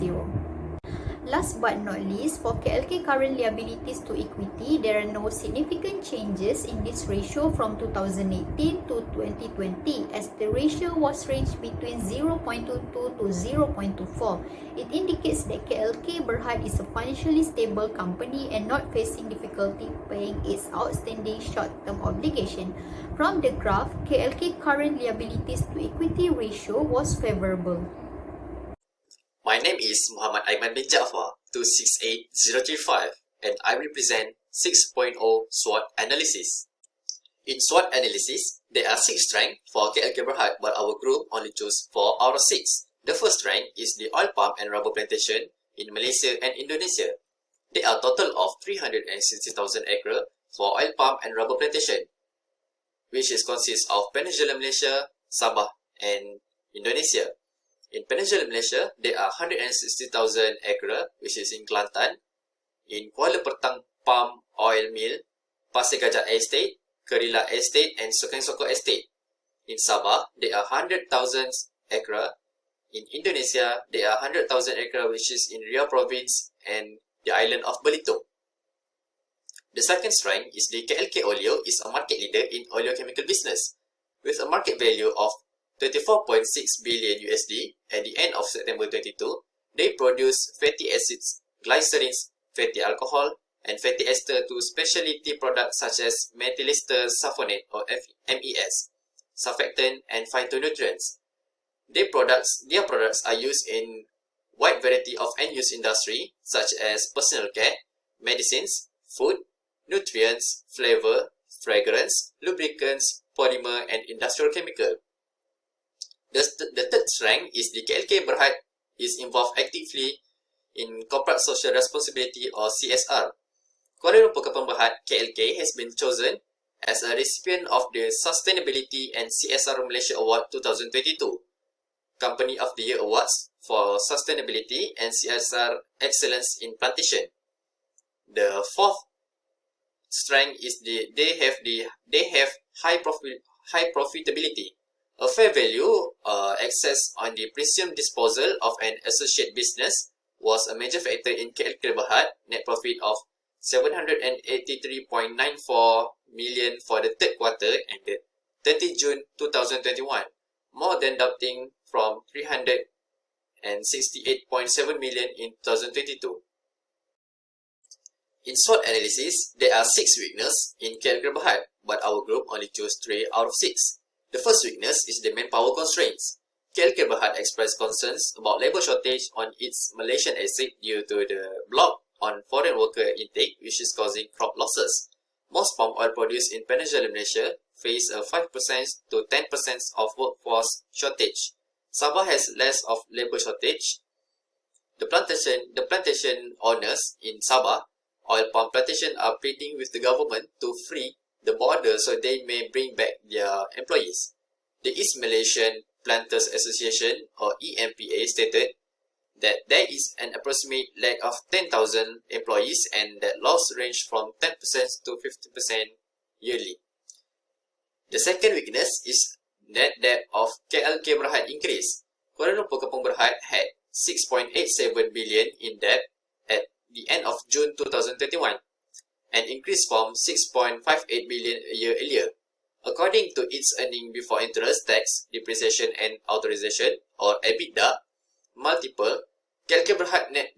Last but not least, for KLK current liabilities to equity, there are no significant changes in this ratio from 2018 to 2020 as the ratio was ranged between 0.22 to 0.24. It indicates that KLK Berhad is a financially stable company and not facing difficulty paying its outstanding short-term obligation. From the graph, KLK current liabilities to equity ratio was favorable. My name is Muhammad Aiman bin Ja'far, 268035, and I represent 6.0 SWOT analysis. In SWOT analysis, there are 6 strengths for KLK Berhad, but our group only chose 4 out of 6. The first strength is the oil palm and rubber plantation in Malaysia and Indonesia. There are a total of 360,000 acres for oil palm and rubber plantation, which consists of Peninsula Malaysia, Sabah, and Indonesia. In Peninsula Malaysia, there are 160,000 acres, which is in Kelantan, in Kuala Pertang Palm Oil Mill, Pasir Gajah Estate, Kerila Estate, and Sokeng Soko Estate. In Sabah, there are 100,000 acres. In Indonesia, there are 100,000 acres, which is in Riau Province and the island of Belitung. The second strength is the KLK Oleo is a market leader in oleochemical business. With a market value of 24.6 billion USD at the end of September 22, they produce fatty acids, glycerins, fatty alcohol, and fatty ester to specialty products such as methyl ester sulfonate or MES, surfactant, and phytonutrients. Their products are used in wide variety of end-use industry such as personal care, medicines, food, nutrients, flavor, fragrance, lubricants, polymer, and industrial chemical. The third strength is the KLK Berhad is involved actively in corporate social responsibility or CSR. Kuala Lumpur Kepong Berhad KLK has been chosen as a recipient of the Sustainability and CSR Malaysia Award 2022, Company of the Year Awards for Sustainability and CSR Excellence in Plantation. The fourth strength is they have high profitability. A fair value excess on the presumed disposal of an associate business was a major factor in KLK Berhad net profit of 783.94 million for the third quarter ended 30 June 2021, more than doubling from 368.7 million in 2022. In SWOT analysis, there are 6 weaknesses in KLK Berhad, but our group only chose 3 out of 6. The first weakness is the manpower constraints. KLK Berhad expressed concerns about labour shortage on its Malaysian asset due to the block on foreign worker intake, which is causing crop losses. Most palm oil produced in Peninsula Malaysia face a 5% to 10% of workforce shortage. Sabah has less of labour shortage. The plantation owners in Sabah, oil palm plantation, are pleading with the government to free the border so they may bring back their employees. The East Malaysian Planters Association or EMPA stated that there is an approximate lack of 10,000 employees and that loss range from 10% to 50% yearly. The second weakness is net debt of KLK Berhad increase. Kuala Lumpur Kepong Berhad had 6.87 billion in debt at the end of June 2021, an increase from 6.58 billion a year earlier. According to its earning before interest, tax, depreciation and authorization or EBITDA multiple, KLK Berhad net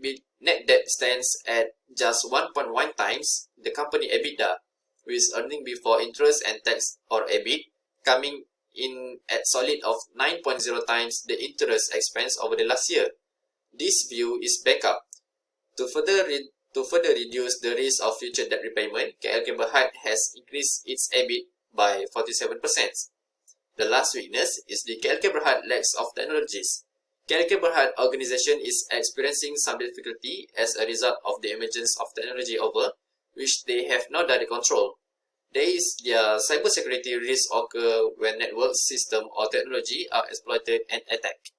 debt stands at just 1.1 times the company EBITDA, with earning before interest and tax or EBIT coming in at solid of 9.0 times the interest expense over the last year. This view is back up. To further reduce the risk of future debt repayment, KLK Berhad has increased its EBIT by 47%. The last weakness is the KLK Berhad lacks of technologies. KLK Berhad organization is experiencing some difficulty as a result of the emergence of technology over which they have no direct control. Their cybersecurity risks occur when network system or technology are exploited and attacked.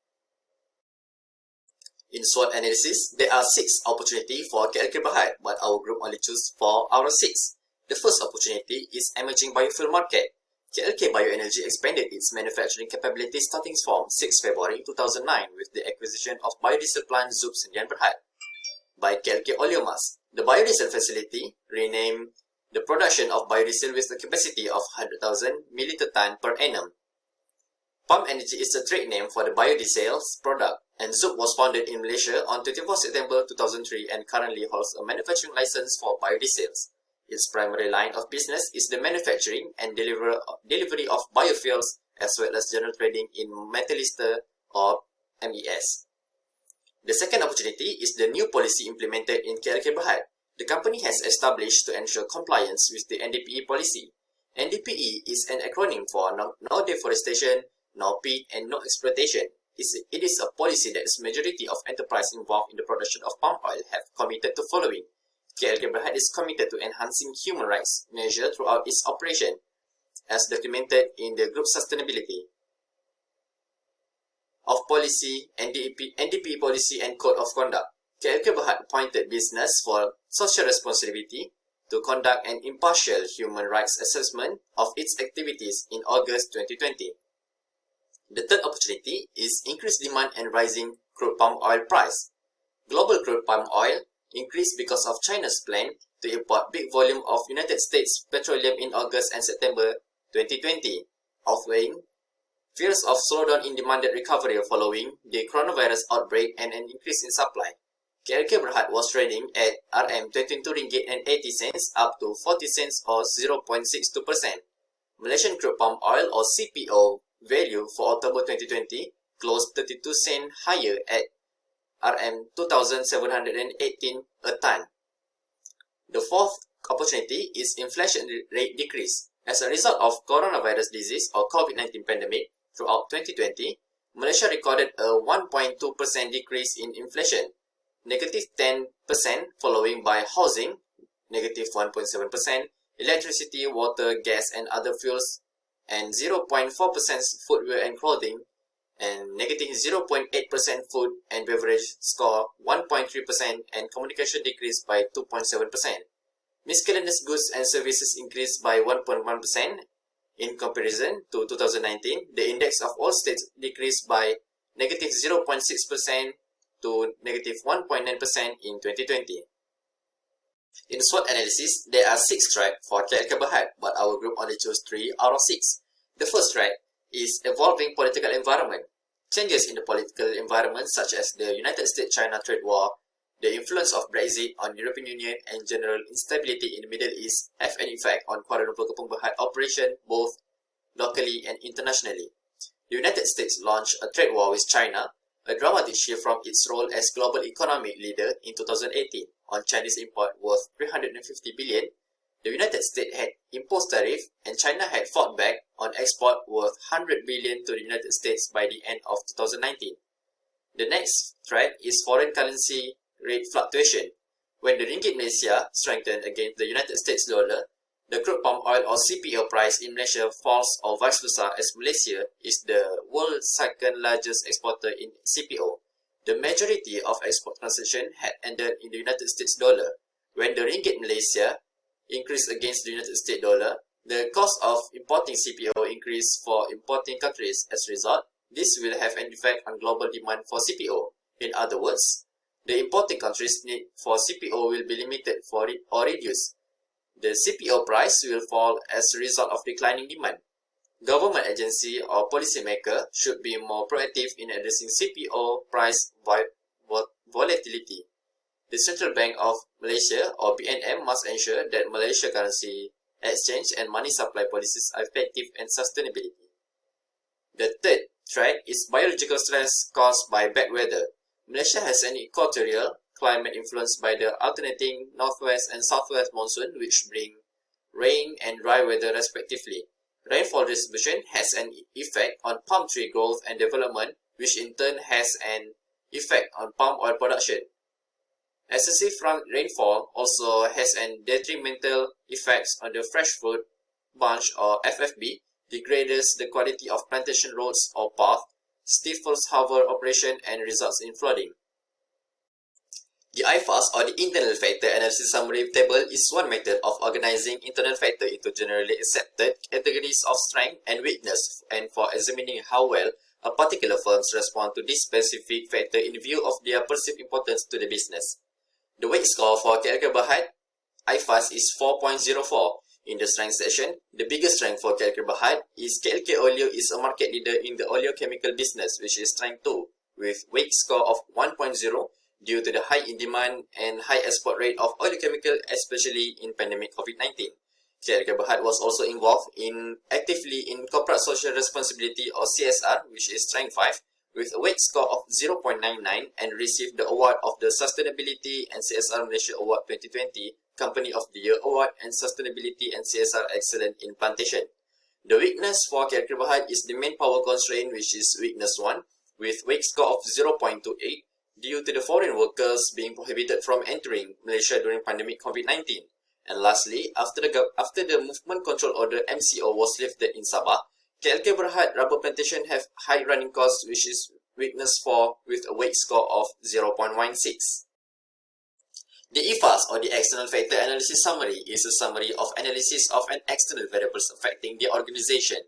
In SWOT analysis, there are 6 opportunities for KLK Berhad, but our group only chose 4 out of 6. The first opportunity is emerging biofuel market. KLK Bioenergy expanded its manufacturing capabilities starting from 6 February 2009 with the acquisition of biodiesel plant Zub Sendian Berhad by KLK Oleomas. The biodiesel facility renamed the production of biodiesel with a capacity of 100,000 ml/ton per annum. Palm Energy is the trade name for the biodiesel product, and Zub was founded in Malaysia on 24 September 2003 and currently holds a manufacturing license for biodiesels. Its primary line of business is the manufacturing and delivery of biofuels as well as general trading in methyl ester or MES. The second opportunity is the new policy implemented in KLK Berhad. The company has established to ensure compliance with the NDPE policy. NDPE is an acronym for No Deforestation, No Peat and No Exploitation. It is a policy that the majority of enterprises involved in the production of palm oil have committed to following. KLK Berhad is committed to enhancing human rights measures throughout its operation, as documented in the Group Sustainability of Policy, NDPE Policy and Code of Conduct. KLK Berhad appointed Business for Social Responsibility to conduct an impartial human rights assessment of its activities in August 2020. The third opportunity is increased demand and rising crude palm oil price. Global crude palm oil increased because of China's plan to import big volume of United States petroleum in August and September 2020, outweighing fears of slowdown in demanded recovery following the coronavirus outbreak and an increase in supply. KLK Berhad was trading at RM22.80 up to 40 cents or 0.62%. Malaysian crude palm oil or CPO value for October 2020 closed 32 cents higher at RM2,718 a ton. The fourth opportunity is inflation rate decrease. As a result of coronavirus disease or COVID-19 pandemic throughout 2020, Malaysia recorded a 1.2% decrease in inflation, negative 10% following by housing, negative 1.7%, electricity, water, gas and other fuels, and 0.4% footwear and clothing, and negative 0.8% food and beverage score 1.3%, and communication decreased by 2.7%. Miscellaneous goods and services increased by 1.1%. In comparison to 2019, the index of all states decreased by negative 0.6% to negative 1.9% in 2020. In SWOT analysis, there are 6 tracks for KLK Berhad, but our group only chose 3 out of 6. The first track is evolving political environment. Changes in the political environment such as the United States-China trade war, the influence of Brexit on European Union and general instability in the Middle East have an effect on Kuala Lumpur Kepong Berhad operation both locally and internationally. The United States launched a trade war with China, a dramatic shift from its role as global economic leader in 2018 on Chinese import worth 350 billion. The United States had imposed tariff and China had fought back on export worth 100 billion to the United States by the end of 2019. The next threat is foreign currency rate fluctuation. When the ringgit Malaysia strengthened against the United States dollar, the crude palm oil or CPO price in Malaysia falls or vice versa, as Malaysia is the world's second largest exporter in CPO. The majority of export transactions had ended in the United States dollar. When the ringgit Malaysia increased against the United States dollar, the cost of importing CPO increased for importing countries. As a result, this will have an effect on global demand for CPO. In other words, the importing countries' need for CPO will be limited or reduced. The CPO price will fall as a result of declining demand. Government agency or policymaker should be more proactive in addressing CPO price volatility. The Central Bank of Malaysia or BNM must ensure that Malaysia currency exchange and money supply policies are effective and sustainability. The third threat is biological stress caused by bad weather. Malaysia has an equatorial climate influenced by the alternating northwest and southwest monsoon, which bring rain and dry weather respectively. Rainfall distribution has an effect on palm tree growth and development, which in turn has an effect on palm oil production. Excessive rainfall also has an detrimental effects on the fresh fruit bunch or FFB, degrades the quality of plantation roads or path, stifles harbour operation and results in flooding. The IFAS or the Internal Factor Analysis Summary Table is one method of organizing internal factor into generally accepted categories of strength and weakness and for examining how well a particular firms respond to this specific factor in view of their perceived importance to the business. The weight score for KLK Berhad IFAS is 4.04. In the strength section, the biggest strength for KLK Berhad is KLK Oleo is a market leader in the oleochemical business, which is strength 2, with weight score of 1.0 due to the high in demand and high export rate of oleochemical, especially in pandemic COVID-19. KLK Berhad was also involved actively in corporate social responsibility or CSR, which is strength 5, with a weight score of 0.99 and received the award of the Sustainability and CSR Malaysia Award 2020, Company of the Year Award, and Sustainability and CSR Excellent in Plantation. The weakness for KL Berhad is the manpower constraint, which is weakness 1, with weight score of 0.28 due to the foreign workers being prohibited from entering Malaysia during pandemic COVID-19. And lastly, after the Movement Control Order MCO was lifted in Sabah, KLK Berhad rubber plantation have high running costs, which is weakness 4 with a weight score of 0.16. The EFAS, or the External Factor Analysis Summary, is a summary of analysis of an external variables affecting the organization.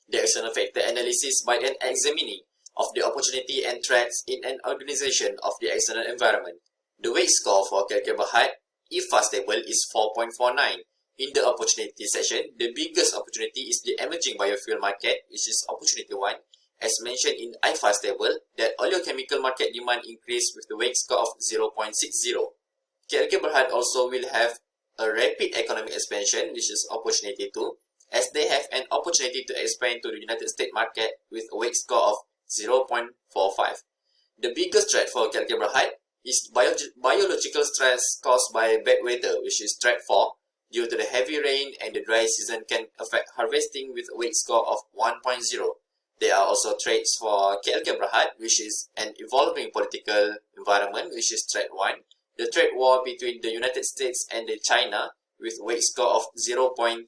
The external factor analysis by an examining of the opportunity and threats in an organization of the external environment. The weight score for KLK Berhad EFAS table is 4.49. In the opportunity section, the biggest opportunity is the emerging biofuel market, which is opportunity 1. As mentioned in IFAS table, that oleochemical market demand increased with the weight score of 0.60. KLK Berhad also will have a rapid economic expansion, which is opportunity 2, as they have an opportunity to expand to the United States market with a weight score of 0.45. The biggest threat for KLK Berhad is biological stress caused by bad weather, which is threat 4. Due to the heavy rain and the dry season can affect harvesting with a weight score of 1.0. There are also threats for KLK Berhad, which is an evolving political environment, which is threat 1. The trade war between the United States and China with weight score of 0.33.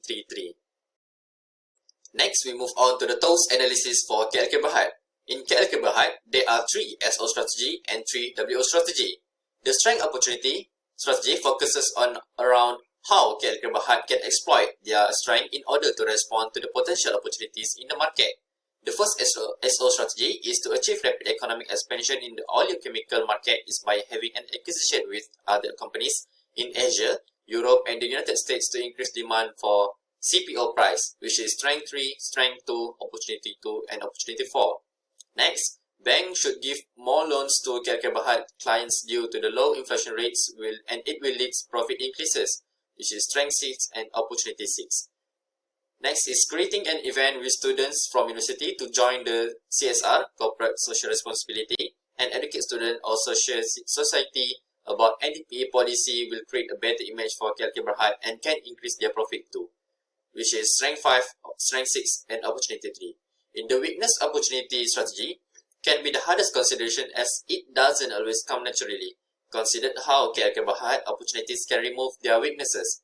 Next, we move on to the TOES analysis for KLK Berhad. In KLK Berhad, there are 3 SO strategy and 3 WO strategy. The strength opportunity strategy focuses on around how KLK Berhad can exploit their strength in order to respond to the potential opportunities in the market. The first SO strategy is to achieve rapid economic expansion in the oleochemical market is by having an acquisition with other companies in Asia, Europe, and the United States to increase demand for CPO price, which is strength 3, strength 2, opportunity 2, and opportunity 4. Next, banks should give more loans to KLK Berhad clients due to the low inflation rates and it will lead to profit increases, which is strength 6 and opportunity 6. Next is creating an event with students from university to join the CSR, Corporate Social Responsibility, and educate students or society about NDPA policy will create a better image for KLK Berhad and can increase their profit too, which is strength 5, strength 6, and opportunity 3. In the weakness opportunity strategy can be the hardest consideration as it doesn't always come naturally. Consider how KLK Berhad opportunities can remove their weaknesses.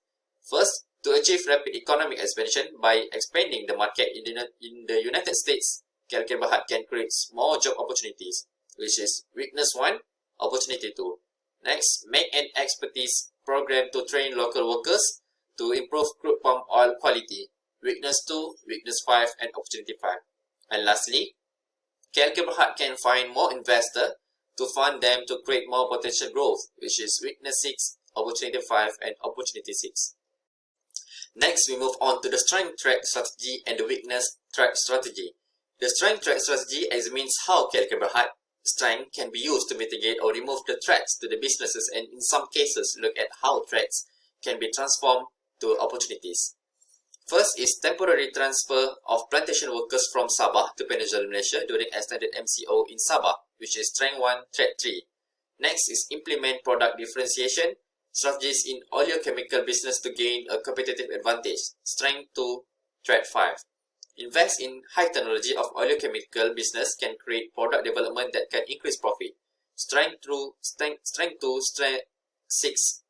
First, to achieve rapid economic expansion by expanding the market in the United States, KLK Berhad can create more job opportunities, which is weakness 1, opportunity 2. Next, make an expertise program to train local workers to improve crude palm oil quality, weakness 2, weakness 5, and opportunity 5. And lastly, KLK Berhad can find more investors to fund them to create more potential growth, which is weakness 6, opportunity 5, and opportunity 6. Next, we move on to the strength track strategy and the weakness track strategy. The strength track strategy examines how KLK Berhad strength can be used to mitigate or remove the threats to the businesses, and in some cases look at how threats can be transformed to opportunities. First is temporary transfer of plantation workers from Sabah to Peninsular Malaysia during extended MCO in Sabah, which is strength 1, threat 3. Next is implement product differentiation strategies in oleochemical business to gain a competitive advantage, strength 2, threat 5. Invest in high technology of oleochemical business can create product development that can increase profit, strength 2, strength 6,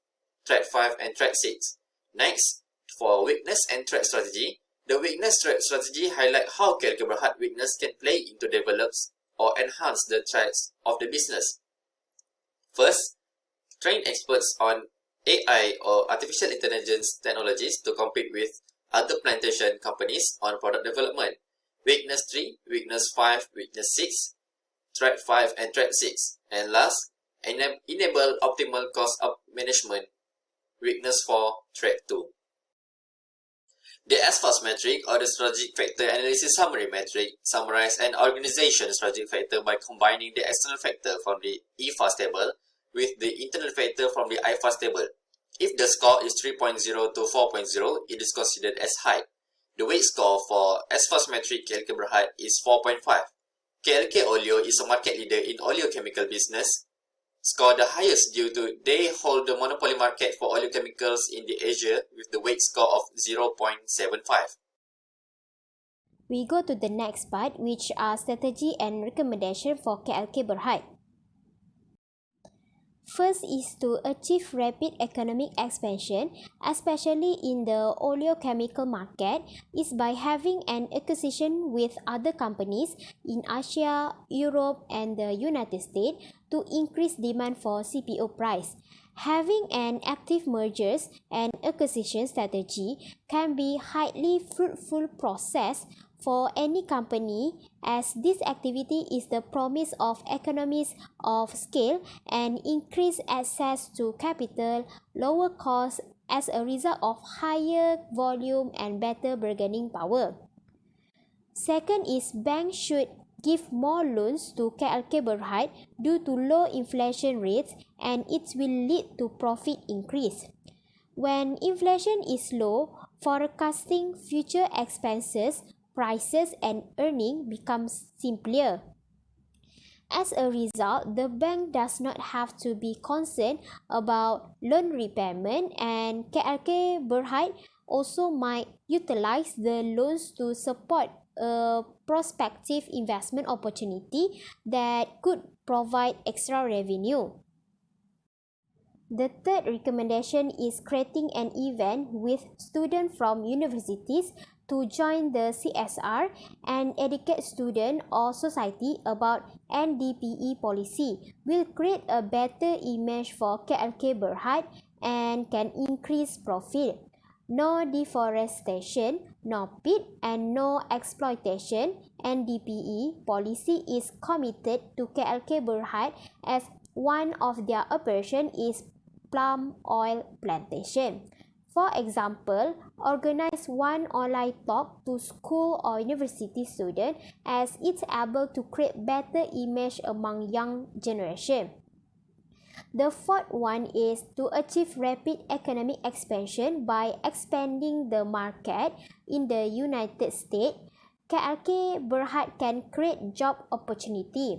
threat 5, and threat 6. Next, for weakness and threat strategy, the weakness threat strategy highlight how KLK Berhad weakness can play into develops or enhance the threats of the business. First, train experts on AI or artificial intelligence technologies to compete with other plantation companies on product development. Weakness 3, weakness 5, weakness 6, threat 5, and threat 6. And last, enable optimal cost of management. Weakness 4, threat 2. The SFAS metric, or the Strategic Factor Analysis Summary metric, summarizes an organization's strategic factor by combining the external factor from the EFAS table with the internal factor from the IFAS table. If the score is 3.0 to 4.0, it is considered as high. The weight score for SFAS metric KLK Berhad is 4.5. KLK Oleo is a market leader in oleochemical business, score the highest due to they hold the monopoly market for oleochemicals in the Asia with the weight score of 0.75. We go to the next part, which are strategy and recommendation for KLK Berhad. First is to achieve rapid economic expansion, especially in the oleochemical market, is by having an acquisition with other companies in Asia, Europe, and the United States to increase demand for CPO price. Having an active mergers and acquisition strategy can be highly fruitful process for any company, as this activity is the promise of economies of scale and increased access to capital, lower costs as a result of higher volume and better bargaining power. Second is banks should give more loans to KLK Berhad due to low inflation rates, and it will lead to profit increase. When inflation is low, forecasting future expenses, prices, and earning becomes simpler. As a result, the bank does not have to be concerned about loan repayment, and KLK Berhad also might utilize the loans to support a prospective investment opportunity that could provide extra revenue. The third recommendation is creating an event with students from universities to join the CSR and educate students or society about NDPE policy will create a better image for KLK Berhad and can increase profit. No deforestation, no pit, and no exploitation. NDPE policy is committed to KLK Berhad as one of their operation is palm oil plantation. For example, organize one online talk to school or university students, as it's able to create better image among young generation. The fourth one is to achieve rapid economic expansion by expanding the market in the United States. KLK Berhad can create job opportunity.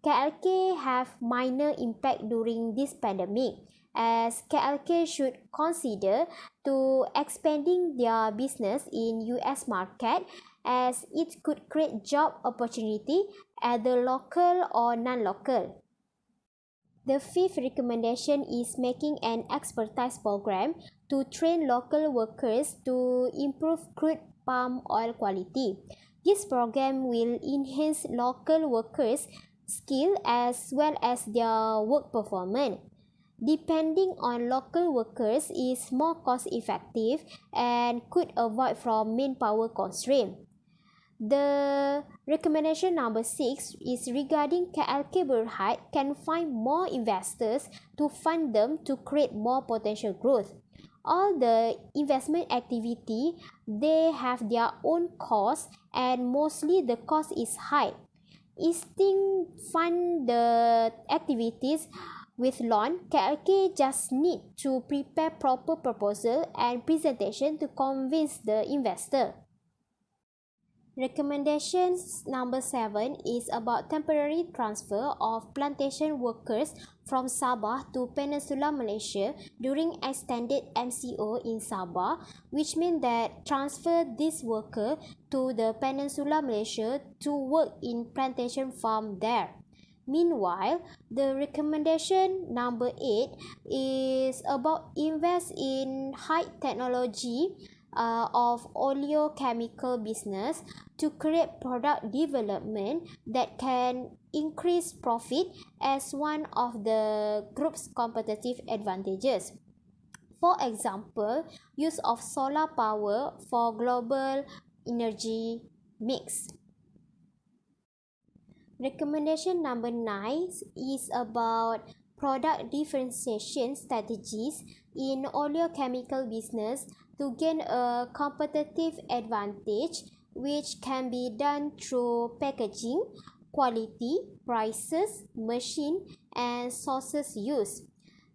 KLK have minor impact during this pandemic, as KLK should consider to expanding their business in US market, as it could create job opportunity either local or non-local. The fifth recommendation is making an expertise program to train local workers to improve crude palm oil quality. This program will enhance local workers' skill as well as their work performance. Depending on local workers is more cost effective and could avoid from manpower constraint. The recommendation number 6 is regarding KLK Berhad can find more investors to fund them to create more potential growth. All the investment activity, they have their own cost, and mostly the cost is high. Instead fund the activities with loan, KLK just need to prepare proper proposal and presentation to convince the investor. Recommendations number 7 is about temporary transfer of plantation workers from Sabah to Peninsula Malaysia during extended MCO in Sabah, which means that transfer this worker to the Peninsula Malaysia to work in plantation farm there. Meanwhile, the recommendation number 8 is about invest in high technology of oleochemical business to create product development that can increase profit as one of the group's competitive advantages. For example, use of solar power for global energy mix. Recommendation number 9 is about product differentiation strategies in oleochemical business to gain a competitive advantage, which can be done through packaging, quality, prices, machine, and sources used.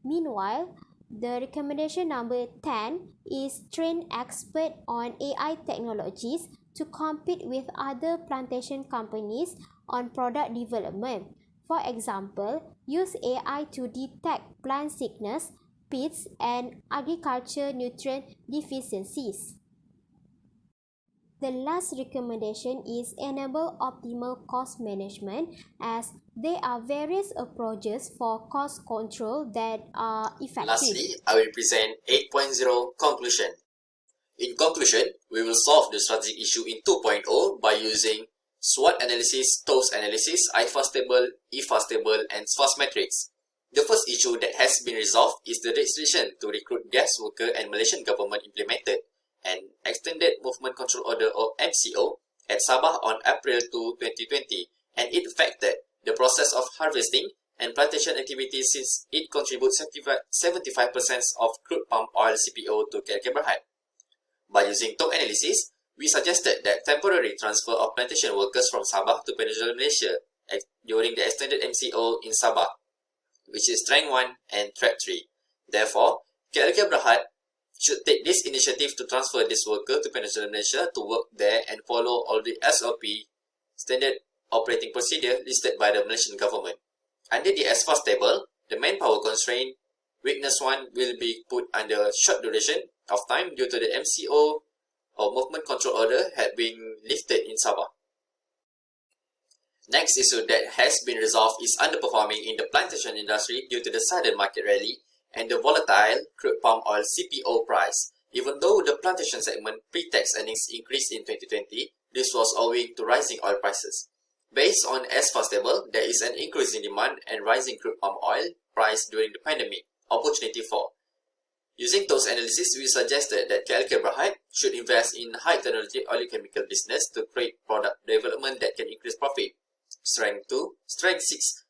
Meanwhile, the recommendation number 10 is train expert on AI technologies to compete with other plantation companies on product development. For example, use AI to detect plant sickness, pests, and agriculture nutrient deficiencies. The last recommendation is enable optimal cost management, as there are various approaches for cost control that are effective. Lastly, I will present 8.0 conclusion. In conclusion, we will solve the strategic issue in 2.0 by using SWOT analysis, TOS analysis, IFAST table, EFAST table, and SFAST matrix. The first issue that has been resolved is the restriction to recruit guest worker and Malaysian government implemented an Extended Movement Control Order or MCO at Sabah on April 2, 2020, and it affected the process of harvesting and plantation activities since it contributes 75% of crude palm oil CPO to KLK Berhad. By using TOC analysis, we suggested that temporary transfer of plantation workers from Sabah to Peninsular Malaysia during the extended MCO in Sabah, which is Strength 1 and Threat 3. Therefore, KLK Berhad should take this initiative to transfer this worker to Peninsular Malaysia to work there and follow all the SOP, Standard Operating Procedure, listed by the Malaysian government. Under the SFAST table, the manpower constraint weakness 1 will be put under short duration of time due to the MCO or Movement Control Order had been lifted in Sabah. Next issue that has been resolved is underperforming in the plantation industry due to the sudden market rally and the volatile crude palm oil CPO price. Even though the plantation segment pre-tax earnings increased in 2020, this was owing to rising oil prices. Based on SFAST table, there is an increase in demand and rising crude palm oil price during the pandemic. Opportunity 4. Using those analysis, we suggested that KLK Berhad should invest in high-technology oleochemical business to create product development that can increase profit. Strength 2, Strength 6,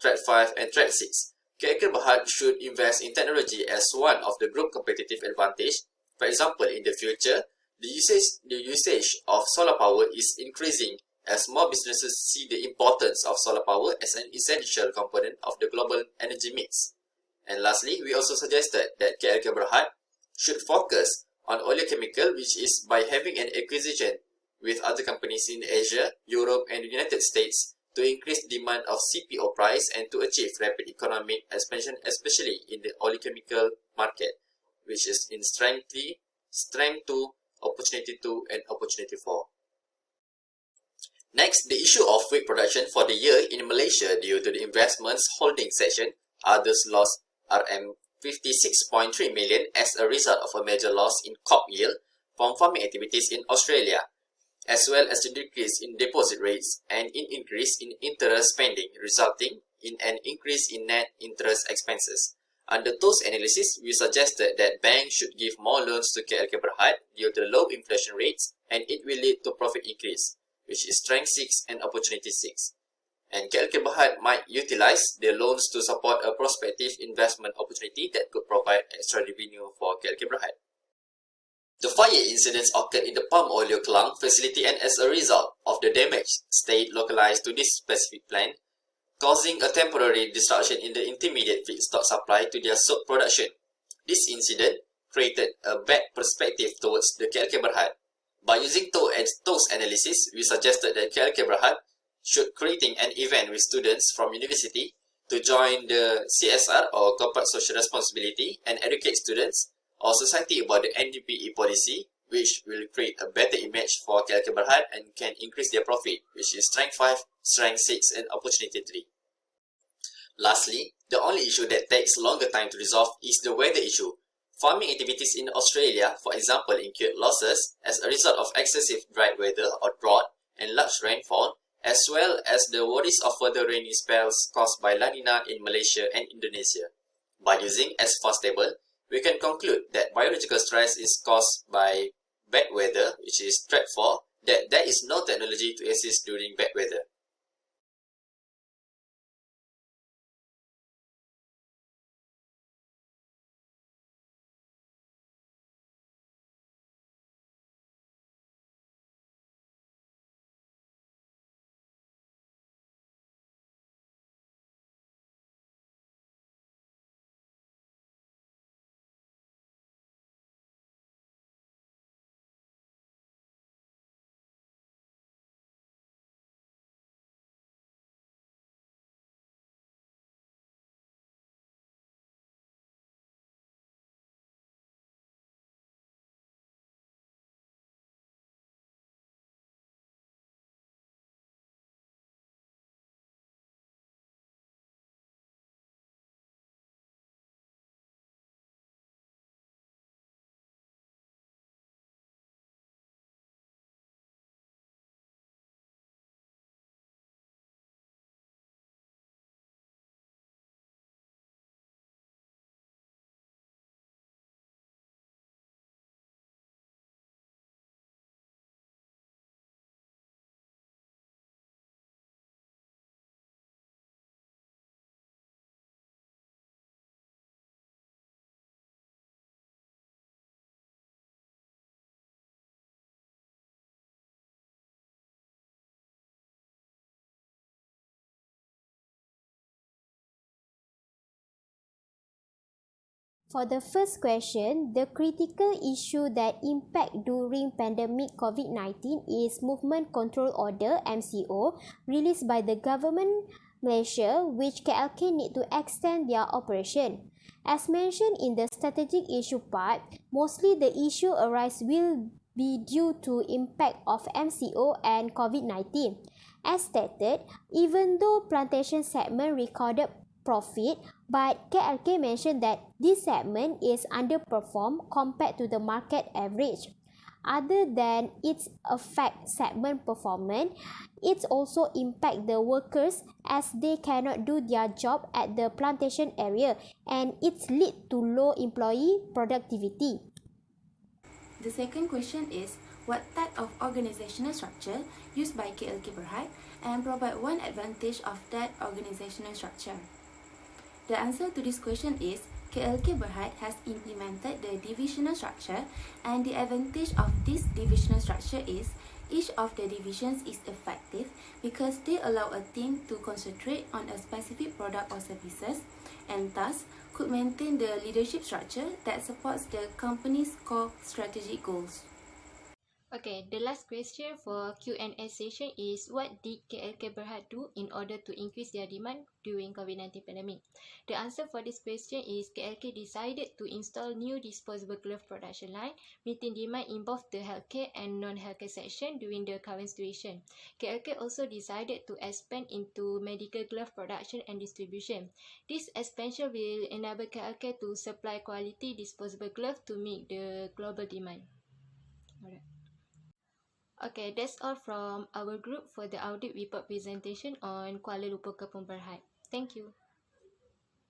Threat 5, and Threat 6. KLK Berhad should invest in technology as one of the group competitive advantage. For example, in the future, the usage of solar power is increasing as more businesses see the importance of solar power as an essential component of the global energy mix. And lastly, we also suggested that KLK Berhad should focus on oleochemical, which is by having an acquisition with other companies in Asia, Europe, and the United States to increase demand of CPO price and to achieve rapid economic expansion, especially in the oleochemical market, which is in Strength 3, Strength 2, Opportunity 2, and Opportunity 4. Next, the issue of wheat production for the year in Malaysia due to the investments holding session, others lost RM 56.3 million as a result of a major loss in crop yield from farming activities in Australia, as well as the decrease in deposit rates and an increase in interest spending, resulting in an increase in net interest expenses. Under those analysis, we suggested that banks should give more loans to KLK Berhad due to low inflation rates, and it will lead to profit increase, which is Strength 6 and Opportunity 6. And KLK Berhad might utilize the loans to support a prospective investment opportunity that could provide extra revenue for KLK Berhad. The fire incidents occurred in the Palm Oleo Kelang facility, and as a result of the damage stayed localized to this specific plant, causing a temporary disruption in the intermediate feedstock supply to their soap production. This incident created a bad perspective towards the KLK Berhad. By using TOS analysis, we suggested that KLK Berhad should creating an event with students from university to join the CSR or Corporate Social Responsibility and educate students or society about the NDPE policy, which will create a better image for KLK Berhad and can increase their profit, which is Strength 5, Strength 6, and Opportunity 3. Lastly, the only issue that takes longer time to resolve is the weather issue. Farming activities in Australia, for example, incurred losses as a result of excessive dry weather or drought and large rainfall, as well as the worries of further rainy spells caused by La Nina in Malaysia and Indonesia. By using SFAST table, we can conclude that biological stress is caused by bad weather, which is Threat 4, that there is no technology to assist during bad weather. For the first question, the critical issue that impact during pandemic COVID-19 is Movement Control Order (MCO) released by the government Malaysia, which KLK need to extend their operation. As mentioned in the strategic issue part, mostly the issue arise will be due to impact of MCO and COVID-19. As stated, even though plantation segment recorded profit, but KLK mentioned that this segment is underperformed compared to the market average. Other than its affect segment performance, it also impact the workers as they cannot do their job at the plantation area, and it lead to low employee productivity. The second question is, what type of organizational structure used by KLK Berhad and provide one advantage of that organizational structure? The answer to this question is, KLK Berhad has implemented the divisional structure, and the advantage of this divisional structure is each of the divisions is effective because they allow a team to concentrate on a specific product or services and thus could maintain the leadership structure that supports the company's core strategic goals. Okay, the last question for Q&A session is, what did KLK Berhad do in order to increase their demand during COVID-19 pandemic? The answer for this question is KLK decided to install new disposable glove production line, meeting demand in both the healthcare and non-healthcare section during the current situation. KLK also decided to expand into medical glove production and distribution. This expansion will enable KLK to supply quality disposable gloves to meet the global demand. Alright. Okay, that's all from our group for the audit report presentation on Kuala Lumpur Kepong Berhad. Thank you.